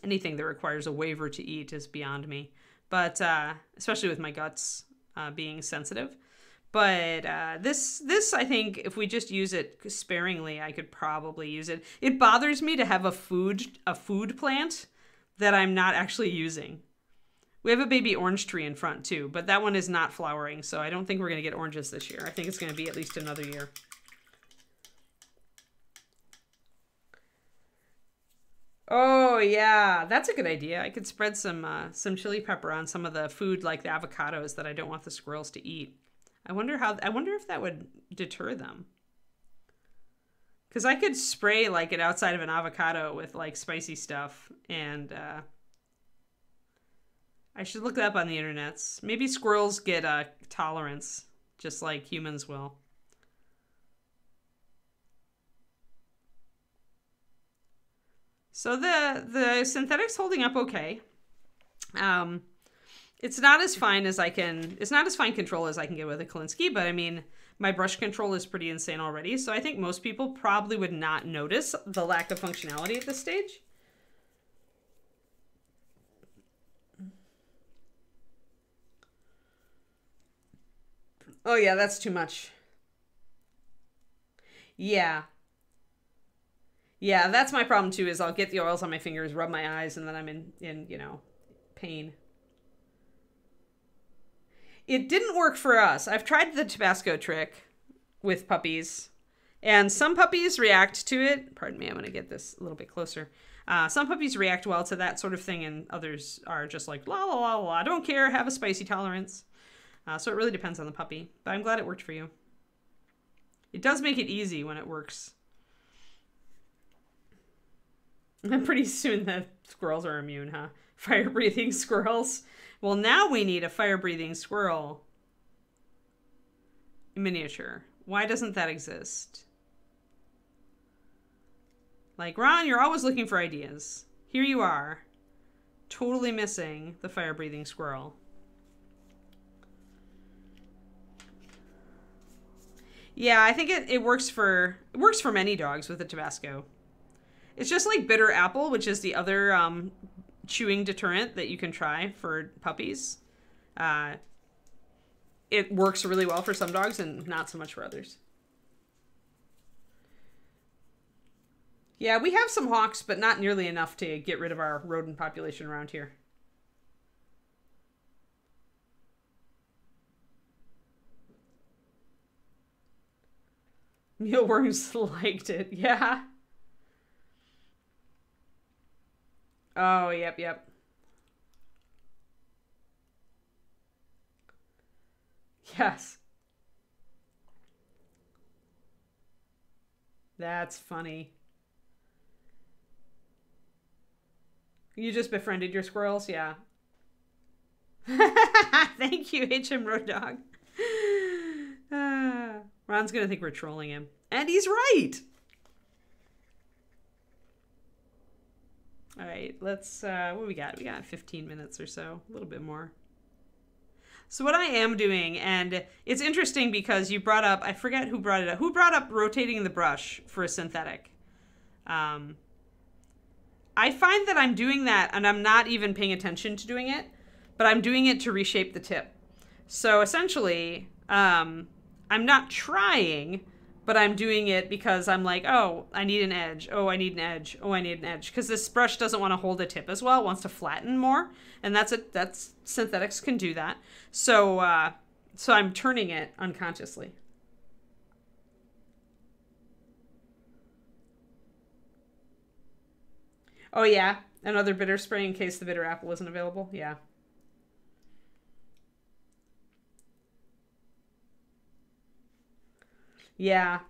Speaker 1: Anything that requires a waiver to eat is beyond me, but especially with my guts being sensitive. But this I think if we just use it sparingly, I could probably use it. It bothers me to have a food plant that I'm not actually using. We have a baby orange tree in front too, but that one is not flowering, so I don't think we're going to get oranges this year. I think it's going to be at least another year. Oh yeah, that's a good idea. I could spread some chili pepper on some of the food like the avocados that I don't want the squirrels to eat. I wonder if that would deter them. Because I could spray like it outside of an avocado with like spicy stuff, and I should look that up on the internets. Maybe squirrels get tolerance, just like humans will. So the synthetic's holding up okay. It's not as fine as it's not as fine control as I can get with a Kolinsky, but I mean, my brush control is pretty insane already, so I think most people probably would not notice the lack of functionality at this stage. Oh yeah, that's too much. Yeah. Yeah, that's my problem too, is I'll get the oils on my fingers, rub my eyes, and then I'm in you know, pain. It didn't work for us. I've tried the Tabasco trick with puppies, and some puppies react to it. Pardon me, I'm going to get this a little bit closer. Some puppies react well to that sort of thing, and others are just like, la la la la, I don't care, have a spicy tolerance. So it really depends on the puppy, but I'm glad it worked for you. It does make it easy when it works. And pretty soon the squirrels are immune, huh? Fire-breathing squirrels. Well, now we need a fire-breathing squirrel miniature. Why doesn't that exist? Like, Ron, you're always looking for ideas. Here you are, totally missing the fire-breathing squirrel. Yeah, I think it works for many dogs with the Tabasco. It's just like bitter apple, which is the other chewing deterrent that you can try for puppies. It works really well for some dogs and not so much for others. Yeah, we have some hawks, but not nearly enough to get rid of our rodent population around here. Mealworms liked it, yeah. Oh, yep, yep. Yes. That's funny. You just befriended your squirrels? Yeah. Thank you, HM Road Dog. Ron's gonna think we're trolling him. And he's right! Alright, let's, what do we got? We got 15 minutes or so, a little bit more. So what I am doing, and it's interesting because you brought up, I forget who brought it up. Who brought up rotating the brush for a synthetic? I find that I'm doing that and I'm not even paying attention to doing it, but I'm doing it to reshape the tip. So essentially, I'm not trying, but I'm doing it because I'm like, oh, I need an edge. Oh, I need an edge. Oh, I need an edge. Because this brush doesn't want to hold a tip as well. It wants to flatten more. And that's synthetics can do that. So, so I'm turning it unconsciously. Oh, yeah. Another bitter spray in case the bitter apple isn't available. Yeah. Yeah.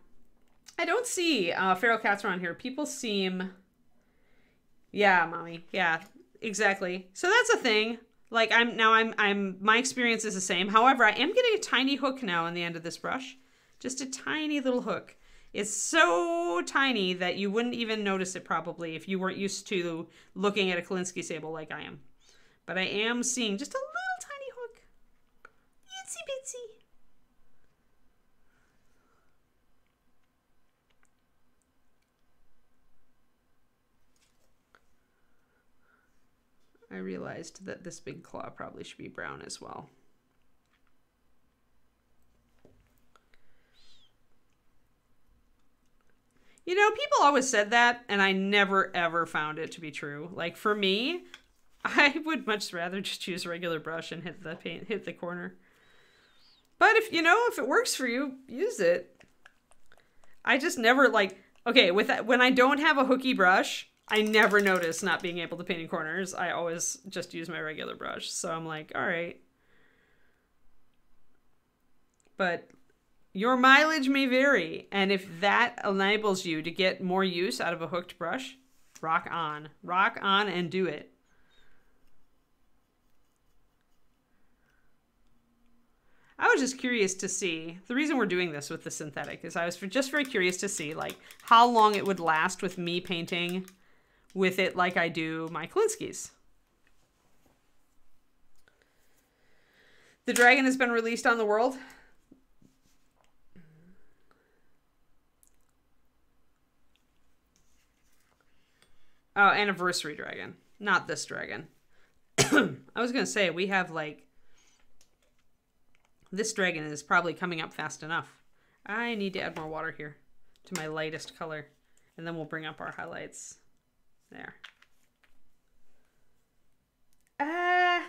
Speaker 1: I don't see feral cats around here. People seem... Yeah, mommy. Yeah, exactly. So that's a thing. Like, my experience is the same. However, I am getting a tiny hook now on the end of this brush. Just a tiny little hook. It's so tiny that you wouldn't even notice it probably if you weren't used to looking at a Kolinsky sable like I am. But I am seeing just a little tiny hook. Itsy bitsy. I realized that this big claw probably should be brown as well. You know, people always said that, and I never ever found it to be true. Like, for me, I would much rather just use a regular brush and hit the corner. But if, you know, if it works for you, use it. I just never, like, okay, with that, when I don't have a hooky brush, I never notice not being able to paint in corners. I always just use my regular brush. So I'm like, all right. But your mileage may vary. And if that enables you to get more use out of a hooked brush, rock on. Rock on and do it. I was just curious to see, the reason we're doing this with the synthetic is I was just very curious to see like how long it would last with me painting with it like I do my Kolinskis. The dragon has been released on the world. Oh, anniversary dragon, not this dragon. I was going to say, we have like, this dragon is probably coming up fast enough. I need to add more water here to my lightest color, and then we'll bring up our highlights. There. I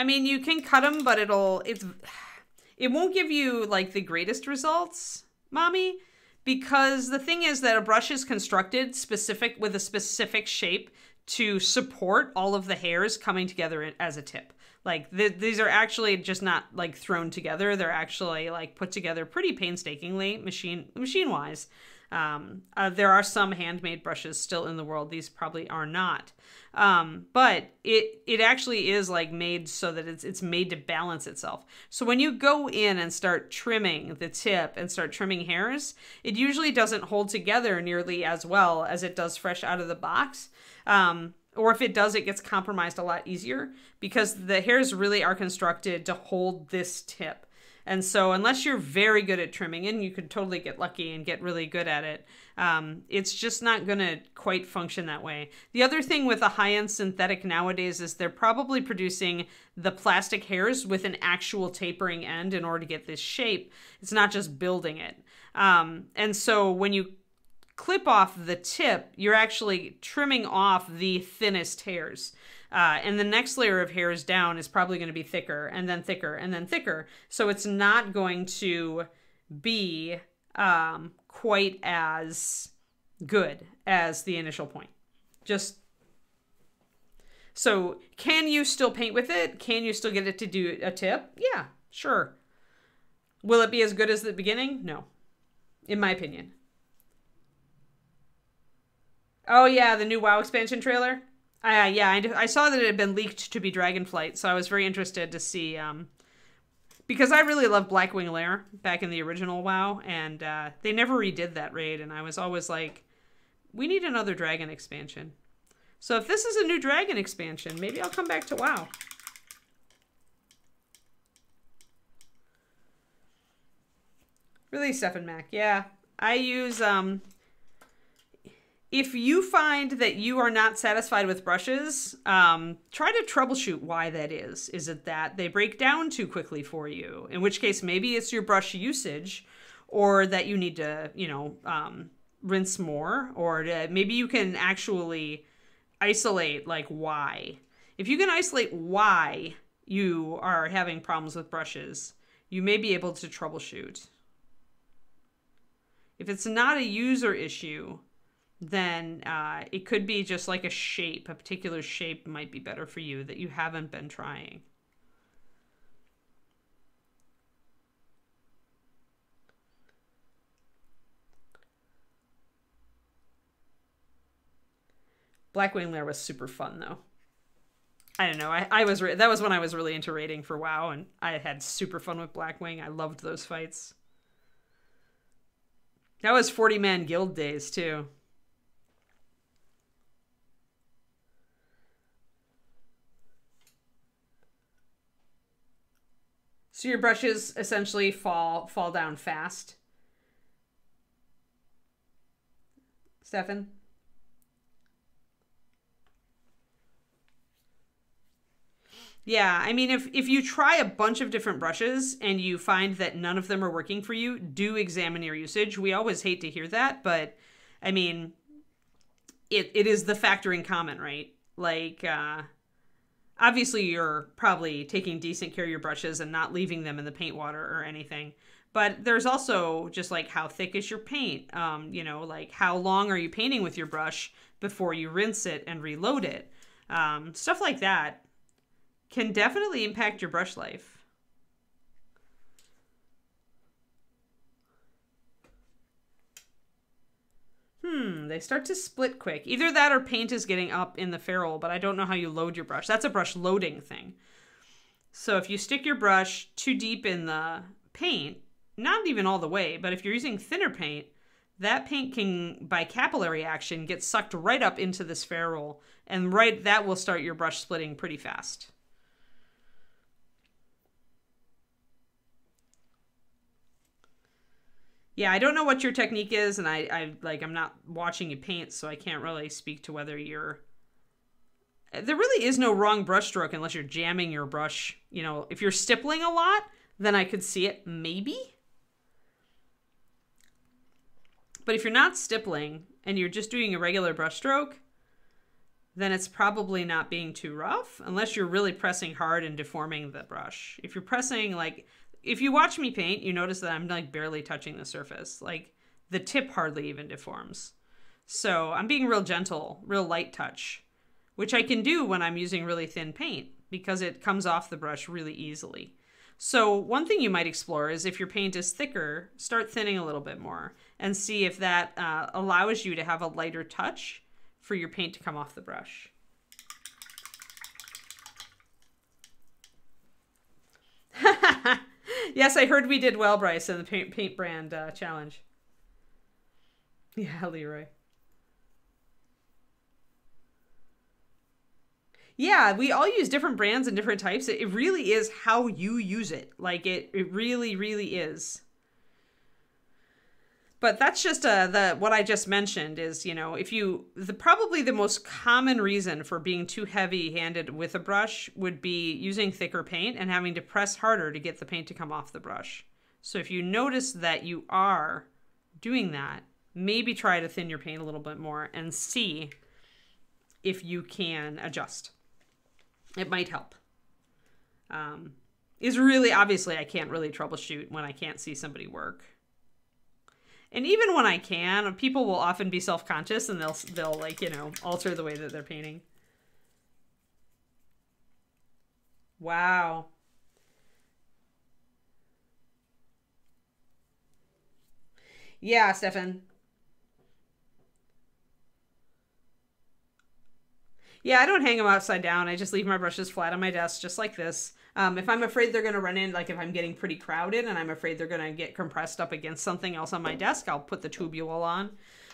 Speaker 1: mean, you can cut them, but it won't give you like the greatest results, mommy, because the thing is that a brush is constructed with a specific shape to support all of the hairs coming together as a tip. Like these are actually just not like thrown together. They're actually like put together pretty painstakingly, machine-wise. There are some handmade brushes still in the world. These probably are not. But it actually is like made so that it's made to balance itself. So when you go in and start trimming the tip and start trimming hairs, it usually doesn't hold together nearly as well as it does fresh out of the box. Or if it does, it gets compromised a lot easier because the hairs really are constructed to hold this tip. And so unless you're very good at trimming, and you could totally get lucky and get really good at it, it's just not going to quite function that way. The other thing with a high-end synthetic nowadays is they're probably producing the plastic hairs with an actual tapering end in order to get this shape. It's not just building it. And so when you clip off the tip, you're actually trimming off the thinnest hairs. And the next layer of hairs down is probably going to be thicker and then thicker and then thicker. So it's not going to be quite as good as the initial point. So can you still paint with it? Can you still get it to do a tip? Yeah, sure. Will it be as good as the beginning? No, in my opinion. Oh yeah, the new WoW expansion trailer. Yeah, I saw that it had been leaked to be Dragonflight, so I was very interested to see, because I really loved Blackwing Lair back in the original WoW, and they never redid that raid, and I was always like, we need another dragon expansion. So if this is a new dragon expansion, maybe I'll come back to WoW. Really, Stefan Mac, yeah. I use, if you find that you are not satisfied with brushes, try to troubleshoot why that is. Is it that they break down too quickly for you? In which case, maybe it's your brush usage, or that you need to, you know, rinse more, or maybe you can actually isolate like why. If you can isolate why you are having problems with brushes, you may be able to troubleshoot. If it's not a user issue, then it could be just like a shape. A particular shape might be better for you that you haven't been trying. Blackwing Lair was super fun though. I don't know. That was when I was really into raiding for WoW, and I had super fun with Blackwing. I loved those fights. That was 40-man guild days too. So your brushes essentially fall down fast. Stefan? Yeah, I mean, if you try a bunch of different brushes and you find that none of them are working for you, do examine your usage. We always hate to hear that, but I mean, it is the factoring comment, right? Like, obviously you're probably taking decent care of your brushes and not leaving them in the paint water or anything. But there's also just like, how thick is your paint? You know, like how long are you painting with your brush before you rinse it and reload it? Stuff like that can definitely impact your brush life. They start to split quick. Either that or paint is getting up in the ferrule, but I don't know how you load your brush. That's a brush loading thing. So if you stick your brush too deep in the paint, not even all the way, but if you're using thinner paint, that paint can, by capillary action, get sucked right up into this ferrule, and that will start your brush splitting pretty fast. Yeah, I don't know what your technique is, and I'm not watching you paint, so I can't really speak to whether you're... There really is no wrong brush stroke unless you're jamming your brush. You know, if you're stippling a lot, then I could see it, maybe. But if you're not stippling and you're just doing a regular brush stroke, then it's probably not being too rough, unless you're really pressing hard and deforming the brush. If you're pressing, like... If you watch me paint, you notice that I'm like barely touching the surface. Like the tip hardly even deforms. So I'm being real gentle, real light touch, which I can do when I'm using really thin paint because it comes off the brush really easily. So one thing you might explore is if your paint is thicker, start thinning a little bit more and see if that allows you to have a lighter touch for your paint to come off the brush. Yes, I heard we did well, Bryce, in the paint brand challenge. Yeah, Leroy. Yeah, we all use different brands and different types. It really is how you use it. Like, it really, really is. But that's just what I just mentioned is, you know, probably the most common reason for being too heavy-handed with a brush would be using thicker paint and having to press harder to get the paint to come off the brush. So if you notice that you are doing that, maybe try to thin your paint a little bit more and see if you can adjust. It might help. Obviously I can't really troubleshoot when I can't see somebody work. And even when I can, people will often be self-conscious and they'll like, you know, alter the way that they're painting. Wow. Yeah, Stefan. Yeah, I don't hang them upside down. I just leave my brushes flat on my desk, just like this. If I'm afraid they're going to run in, like if I'm getting pretty crowded and I'm afraid they're going to get compressed up against something else on my desk, I'll put the tubule on.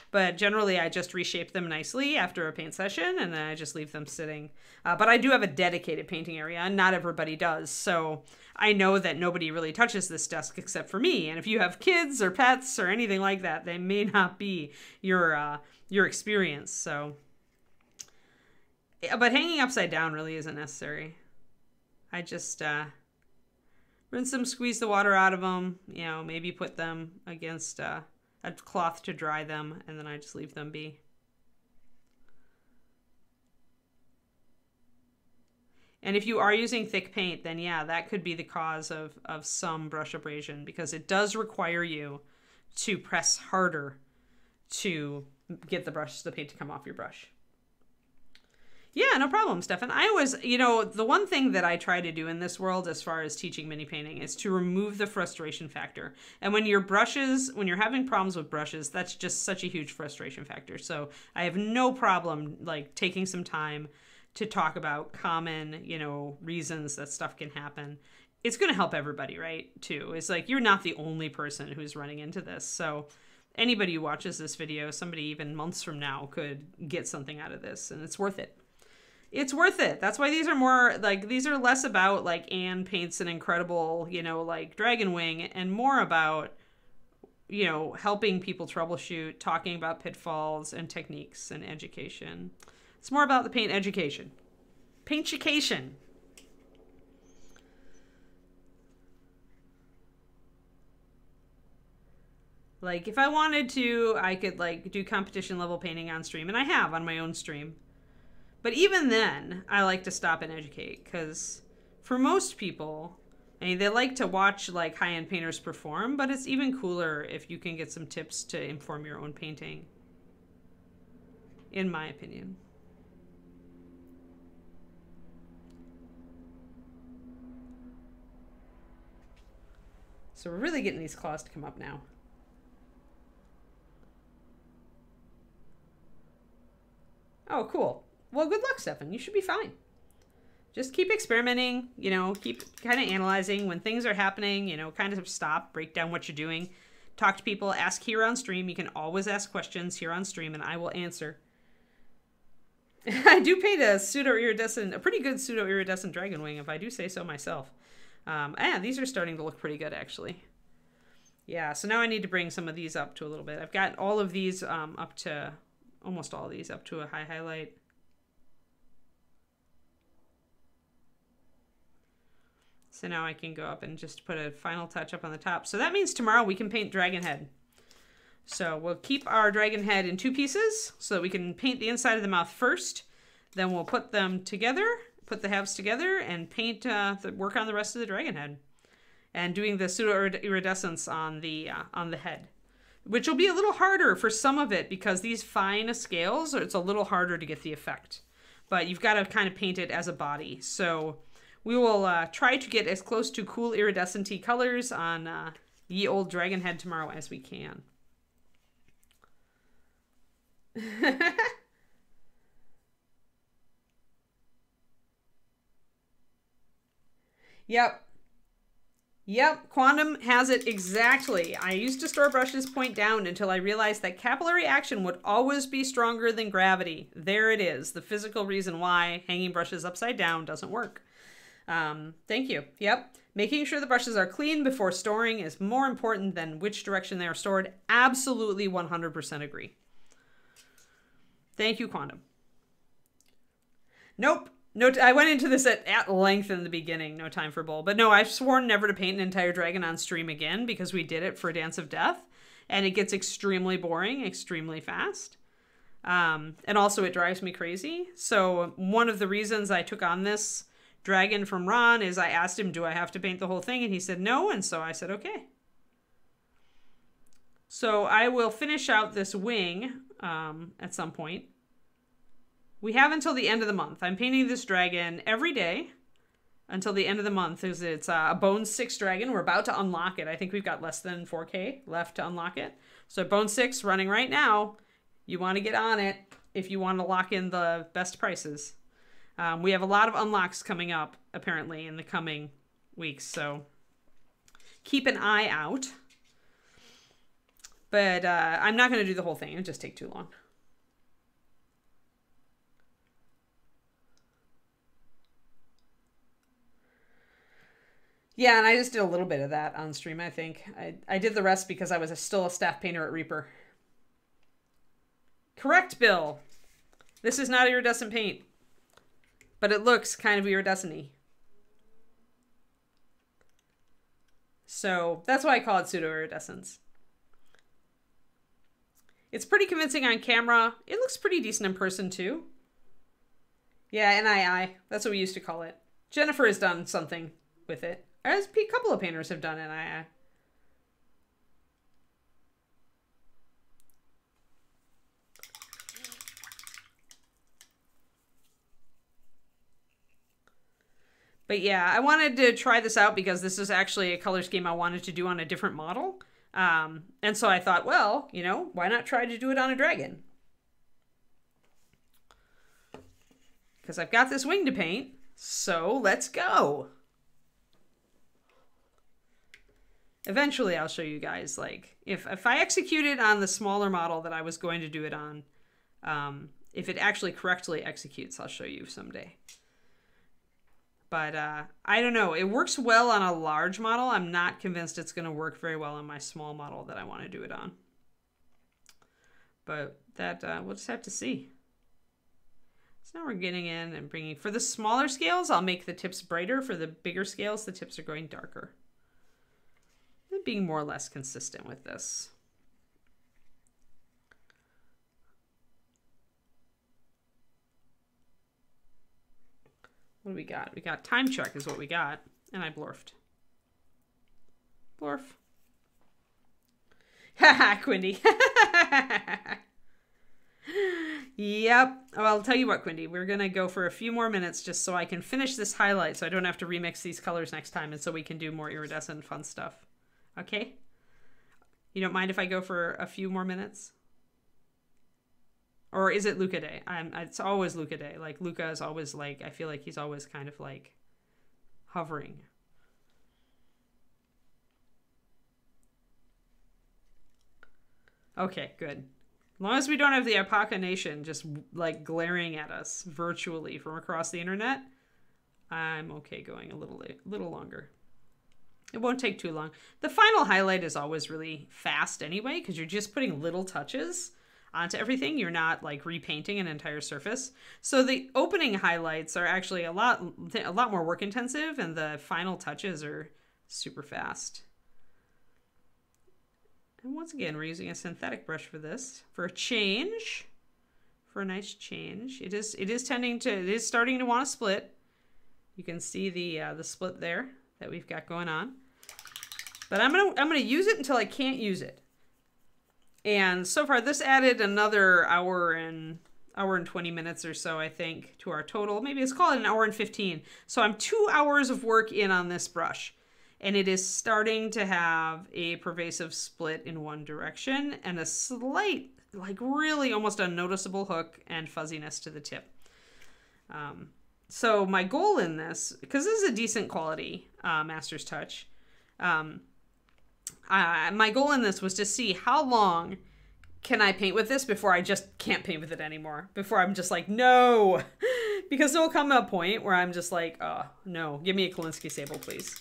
Speaker 1: But generally, I just reshape them nicely after a paint session, and then I just leave them sitting. But I do have a dedicated painting area, and not everybody does. So I know that nobody really touches this desk except for me. And if you have kids or pets or anything like that, they may not be your experience. So... But hanging upside down really isn't necessary. I just, Rinse them, squeeze the water out of them, you know, maybe put them against a cloth to dry them, and then I just leave them be. And if you are using thick paint, then yeah, that could be the cause of some brush abrasion, because it does require you to press harder to get the paint to come off your brush. Yeah, no problem, Stefan. I always, you know, the one thing that I try to do in this world as far as teaching mini painting is to remove the frustration factor. And when you're having problems with brushes, that's just such a huge frustration factor. So I have no problem like taking some time to talk about common, you know, reasons that stuff can happen. It's going to help everybody, right? Too. It's like, you're not the only person who's running into this. So anybody who watches this video, somebody even months from now could get something out of this, and it's worth it. It's worth it. That's why these are more like, these are less about like Anne paints an incredible, you know, like dragon wing, and more about, you know, helping people troubleshoot, talking about pitfalls and techniques and education. It's more about the paint education. Paint-chication. Like, if I wanted to, I could like do competition level painting on stream, and I have on my own stream. But even then, I like to stop and educate, because for most people, I mean, they like to watch like high-end painters perform, but it's even cooler if you can get some tips to inform your own painting, in my opinion. So we're really getting these claws to come up now. Oh, cool. Well, good luck, Stefan. You should be fine. Just keep experimenting, you know, keep kind of analyzing when things are happening, you know, kind of stop, break down what you're doing, talk to people, ask here on stream. You can always ask questions here on stream and I will answer. I do paint a pretty good pseudo-iridescent dragon wing, if I do say so myself. These are starting to look pretty good, actually. Yeah, so now I need to bring some of these up to a little bit. I've got all of these up to, almost all of these up to a high highlight. So now I can go up and just put a final touch up on the top. So that means tomorrow we can paint dragon head. So we'll keep our dragon head in 2 pieces so that we can paint the inside of the mouth first. Then we'll put them together, put the halves together, and paint, work on the rest of the dragon head. And doing the pseudo-iridescence on the head, which will be a little harder for some of it because these fine scales, it's a little harder to get the effect. But you've got to kind of paint it as a body. So we will try to get as close to cool iridescent-y colors on Ye Old Dragon Head tomorrow as we can. Yep, Quantum has it exactly. I used to store brushes point down until I realized that capillary action would always be stronger than gravity. There it is, the physical reason why hanging brushes upside down doesn't work. Thank you. Yep, making sure the brushes are clean before storing is more important than which direction they are stored. Absolutely 100% agree. Thank you, Quantum. Nope. No, I went into this at length in the beginning, no time for bull. But no, I've sworn never to paint an entire dragon on stream again because we did it for Dance of Death. And it gets extremely boring, extremely fast. And also it drives me crazy. So one of the reasons I took on this dragon from Ron is I asked him, do I have to paint the whole thing? And he said no, and so I said okay. So I will finish out this wing at some point. We have until the end of the month. I'm painting this dragon every day until the end of the month. It's a Bone 6 dragon. We're about to unlock it. I think we've got less than 4K left to unlock it. So Bone 6 running right now. You want to get on it if you want to lock in the best prices. We have a lot of unlocks coming up, apparently, in the coming weeks. So keep an eye out. But I'm not going to do the whole thing. It'll just take too long. Yeah, and I just did a little bit of that on stream, I think. I did the rest because I was still a staff painter at Reaper. Correct, Bill. This is not iridescent paint. But it looks kind of iridescent-y. So that's why I call it pseudo-iridescence. It's pretty convincing on camera. It looks pretty decent in person too. Yeah, NII. That's what we used to call it. Jennifer has done something with it. As a couple of painters have done NII. But yeah, I wanted to try this out because this is actually a color scheme I wanted to do on a different model. And so I thought, well, you know, why not try to do it on a dragon? Because I've got this wing to paint, so let's go. Eventually I'll show you guys, like, if I executed on the smaller model that I was going to do it on, if it actually correctly executes, I'll show you someday. But I don't know. It works well on a large model. I'm not convinced it's going to work very well on my small model that I want to do it on. But that we'll just have to see. So now we're getting in and bringing... For the smaller scales, I'll make the tips brighter. For the bigger scales, the tips are going darker. And being more or less consistent with this. What do we got? We got time check is what we got. And I blorfed. Blorf. Haha, Quindy. Yep. Well, I'll tell you what, Quindy. We're going to go for a few more minutes just so I can finish this highlight so I don't have to remix these colors next time and so we can do more iridescent fun stuff. Okay? You don't mind if I go for a few more minutes? Or is it Luca Day? It's always Luca Day. Like, Luca is always, like, I feel like he's always kind of, like, hovering. Okay, good. As long as we don't have the Alpaca Nation just, like, glaring at us virtually from across the internet, I'm okay going a little longer. It won't take too long. The final highlight is always really fast anyway, because you're just putting little touches onto everything. You're not like repainting an entire surface. So the opening highlights are actually a lot more work intensive, and the final touches are super fast. And once again, we're using a synthetic brush for this for a change, for a nice change. It is starting to want to split. You can see the split there that we've got going on. But I'm gonna use it until I can't use it. And so far, this added another hour and 20 minutes or so, I think, to our total. Maybe it's called an hour and 15. So I'm 2 hours of work in on this brush. And it is starting to have a pervasive split in one direction and a slight, like really almost unnoticeable hook and fuzziness to the tip. So my goal in this, because this is a decent quality Master's Touch, my goal in this was to see how long can I paint with this before I just can't paint with it anymore. Before I'm just like, no. Because there will come a point where I'm just like, no, give me a Kolinsky Sable, please.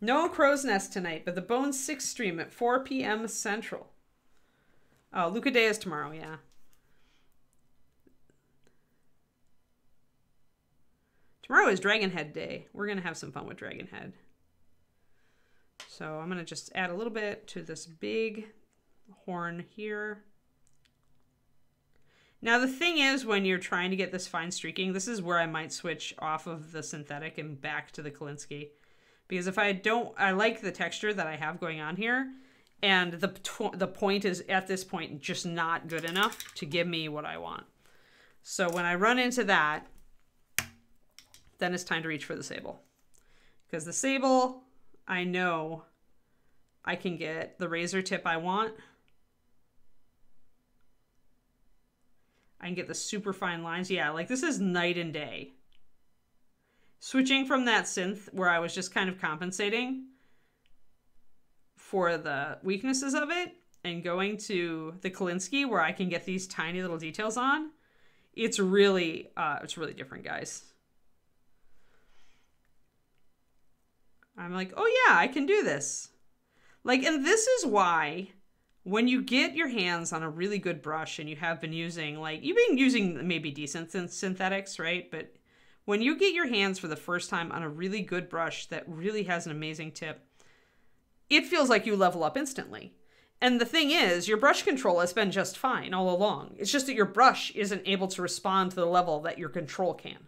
Speaker 1: No Crow's Nest tonight, but the Bone 6 stream at 4 p.m. Central. Oh, Luca Day is tomorrow, yeah. Tomorrow is Dragon Head Day. We're going to have some fun with Dragon Head. So I'm going to just add a little bit to this big horn here. Now the thing is, when you're trying to get this fine streaking, this is where I might switch off of the synthetic and back to the Kolinsky. Because if I don't, I like the texture that I have going on here, and the point is at this point just not good enough to give me what I want. So when I run into that, then it's time to reach for the Sable. Because the Sable, I know I can get the razor tip I want. I can get the super fine lines. Yeah, like this is night and day. Switching from that synth where I was just kind of compensating for the weaknesses of it and going to the Kolinsky where I can get these tiny little details on, it's really different, guys. I'm like, oh yeah, I can do this. Like, and this is why when you get your hands on a really good brush and you have been using, like, you've been using maybe decent synthetics, right? But when you get your hands for the first time on a really good brush that really has an amazing tip, it feels like you level up instantly. And the thing is, your brush control has been just fine all along. It's just that your brush isn't able to respond to the level that your control can.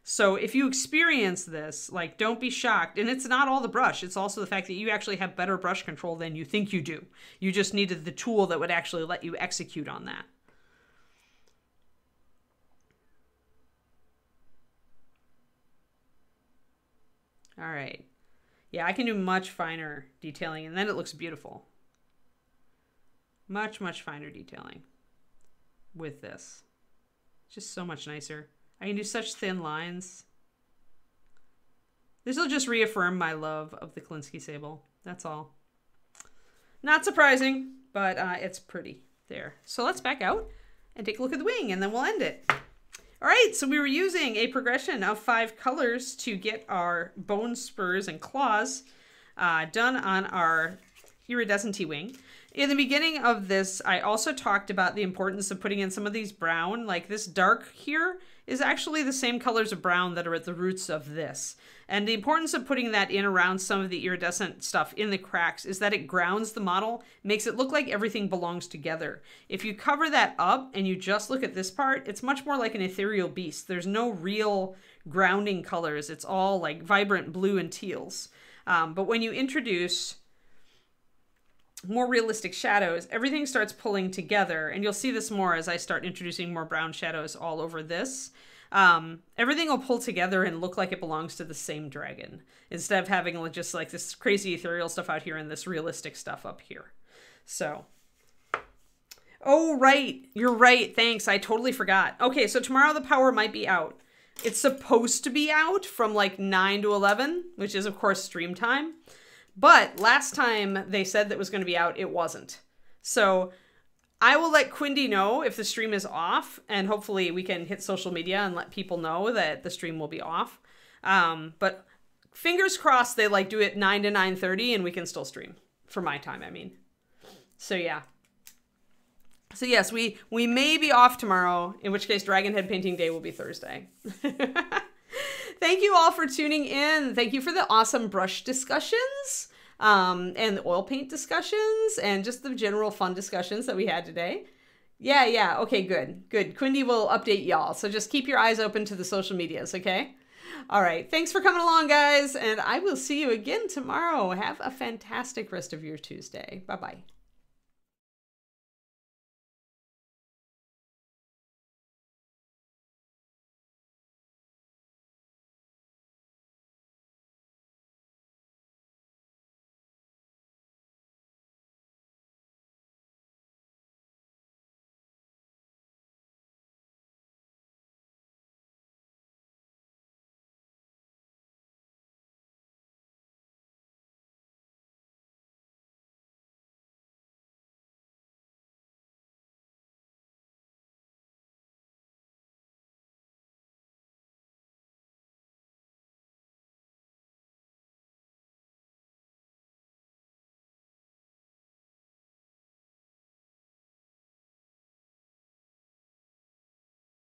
Speaker 1: So if you experience this, like, don't be shocked. And it's not all the brush. It's also the fact that you actually have better brush control than you think you do. You just needed the tool that would actually let you execute on that. All right. Yeah, I can do much finer detailing, and then it looks beautiful. Much, much finer detailing with this. Just so much nicer. I can do such thin lines. This will just reaffirm my love of the Klinsky sable. That's all. Not surprising, but it's pretty there. So let's back out and take a look at the wing, and then we'll end it. All right, so we were using a progression of 5 colors to get our bone spurs and claws done on our iridescent wing. In the beginning of this, I also talked about the importance of putting in some of these brown, like this dark here is actually the same colors of brown that are at the roots of this. And the importance of putting that in around some of the iridescent stuff in the cracks is that it grounds the model, makes it look like everything belongs together. If you cover that up and you just look at this part, it's much more like an ethereal beast. There's no real grounding colors. It's all like vibrant blue and teals. But when you introduce more realistic shadows, everything starts pulling together, and you'll see this more as I start introducing more brown shadows all over this. Everything will pull together and look like it belongs to the same dragon, instead of having just like this crazy ethereal stuff out here and this realistic stuff up here. So, oh, right. You're right. Thanks. I totally forgot. Okay, so tomorrow the power might be out. It's supposed to be out from like 9 to 11, which is, of course, stream time. But last time they said that it was going to be out, it wasn't. So I will let Quindy know if the stream is off, and hopefully we can hit social media and let people know that the stream will be off. But fingers crossed they like do it 9 to 9:30 and we can still stream. For my time, I mean. So yeah. So yes, we may be off tomorrow, in which case Dragon Head Painting Day will be Thursday. Thank you all for tuning in. Thank you for the awesome brush discussions and the oil paint discussions and just the general fun discussions that we had today. Yeah. Okay, good. Quindy will update y'all. So just keep your eyes open to the social medias, okay? All right. Thanks for coming along, guys. And I will see you again tomorrow. Have a fantastic rest of your Tuesday. Bye-bye.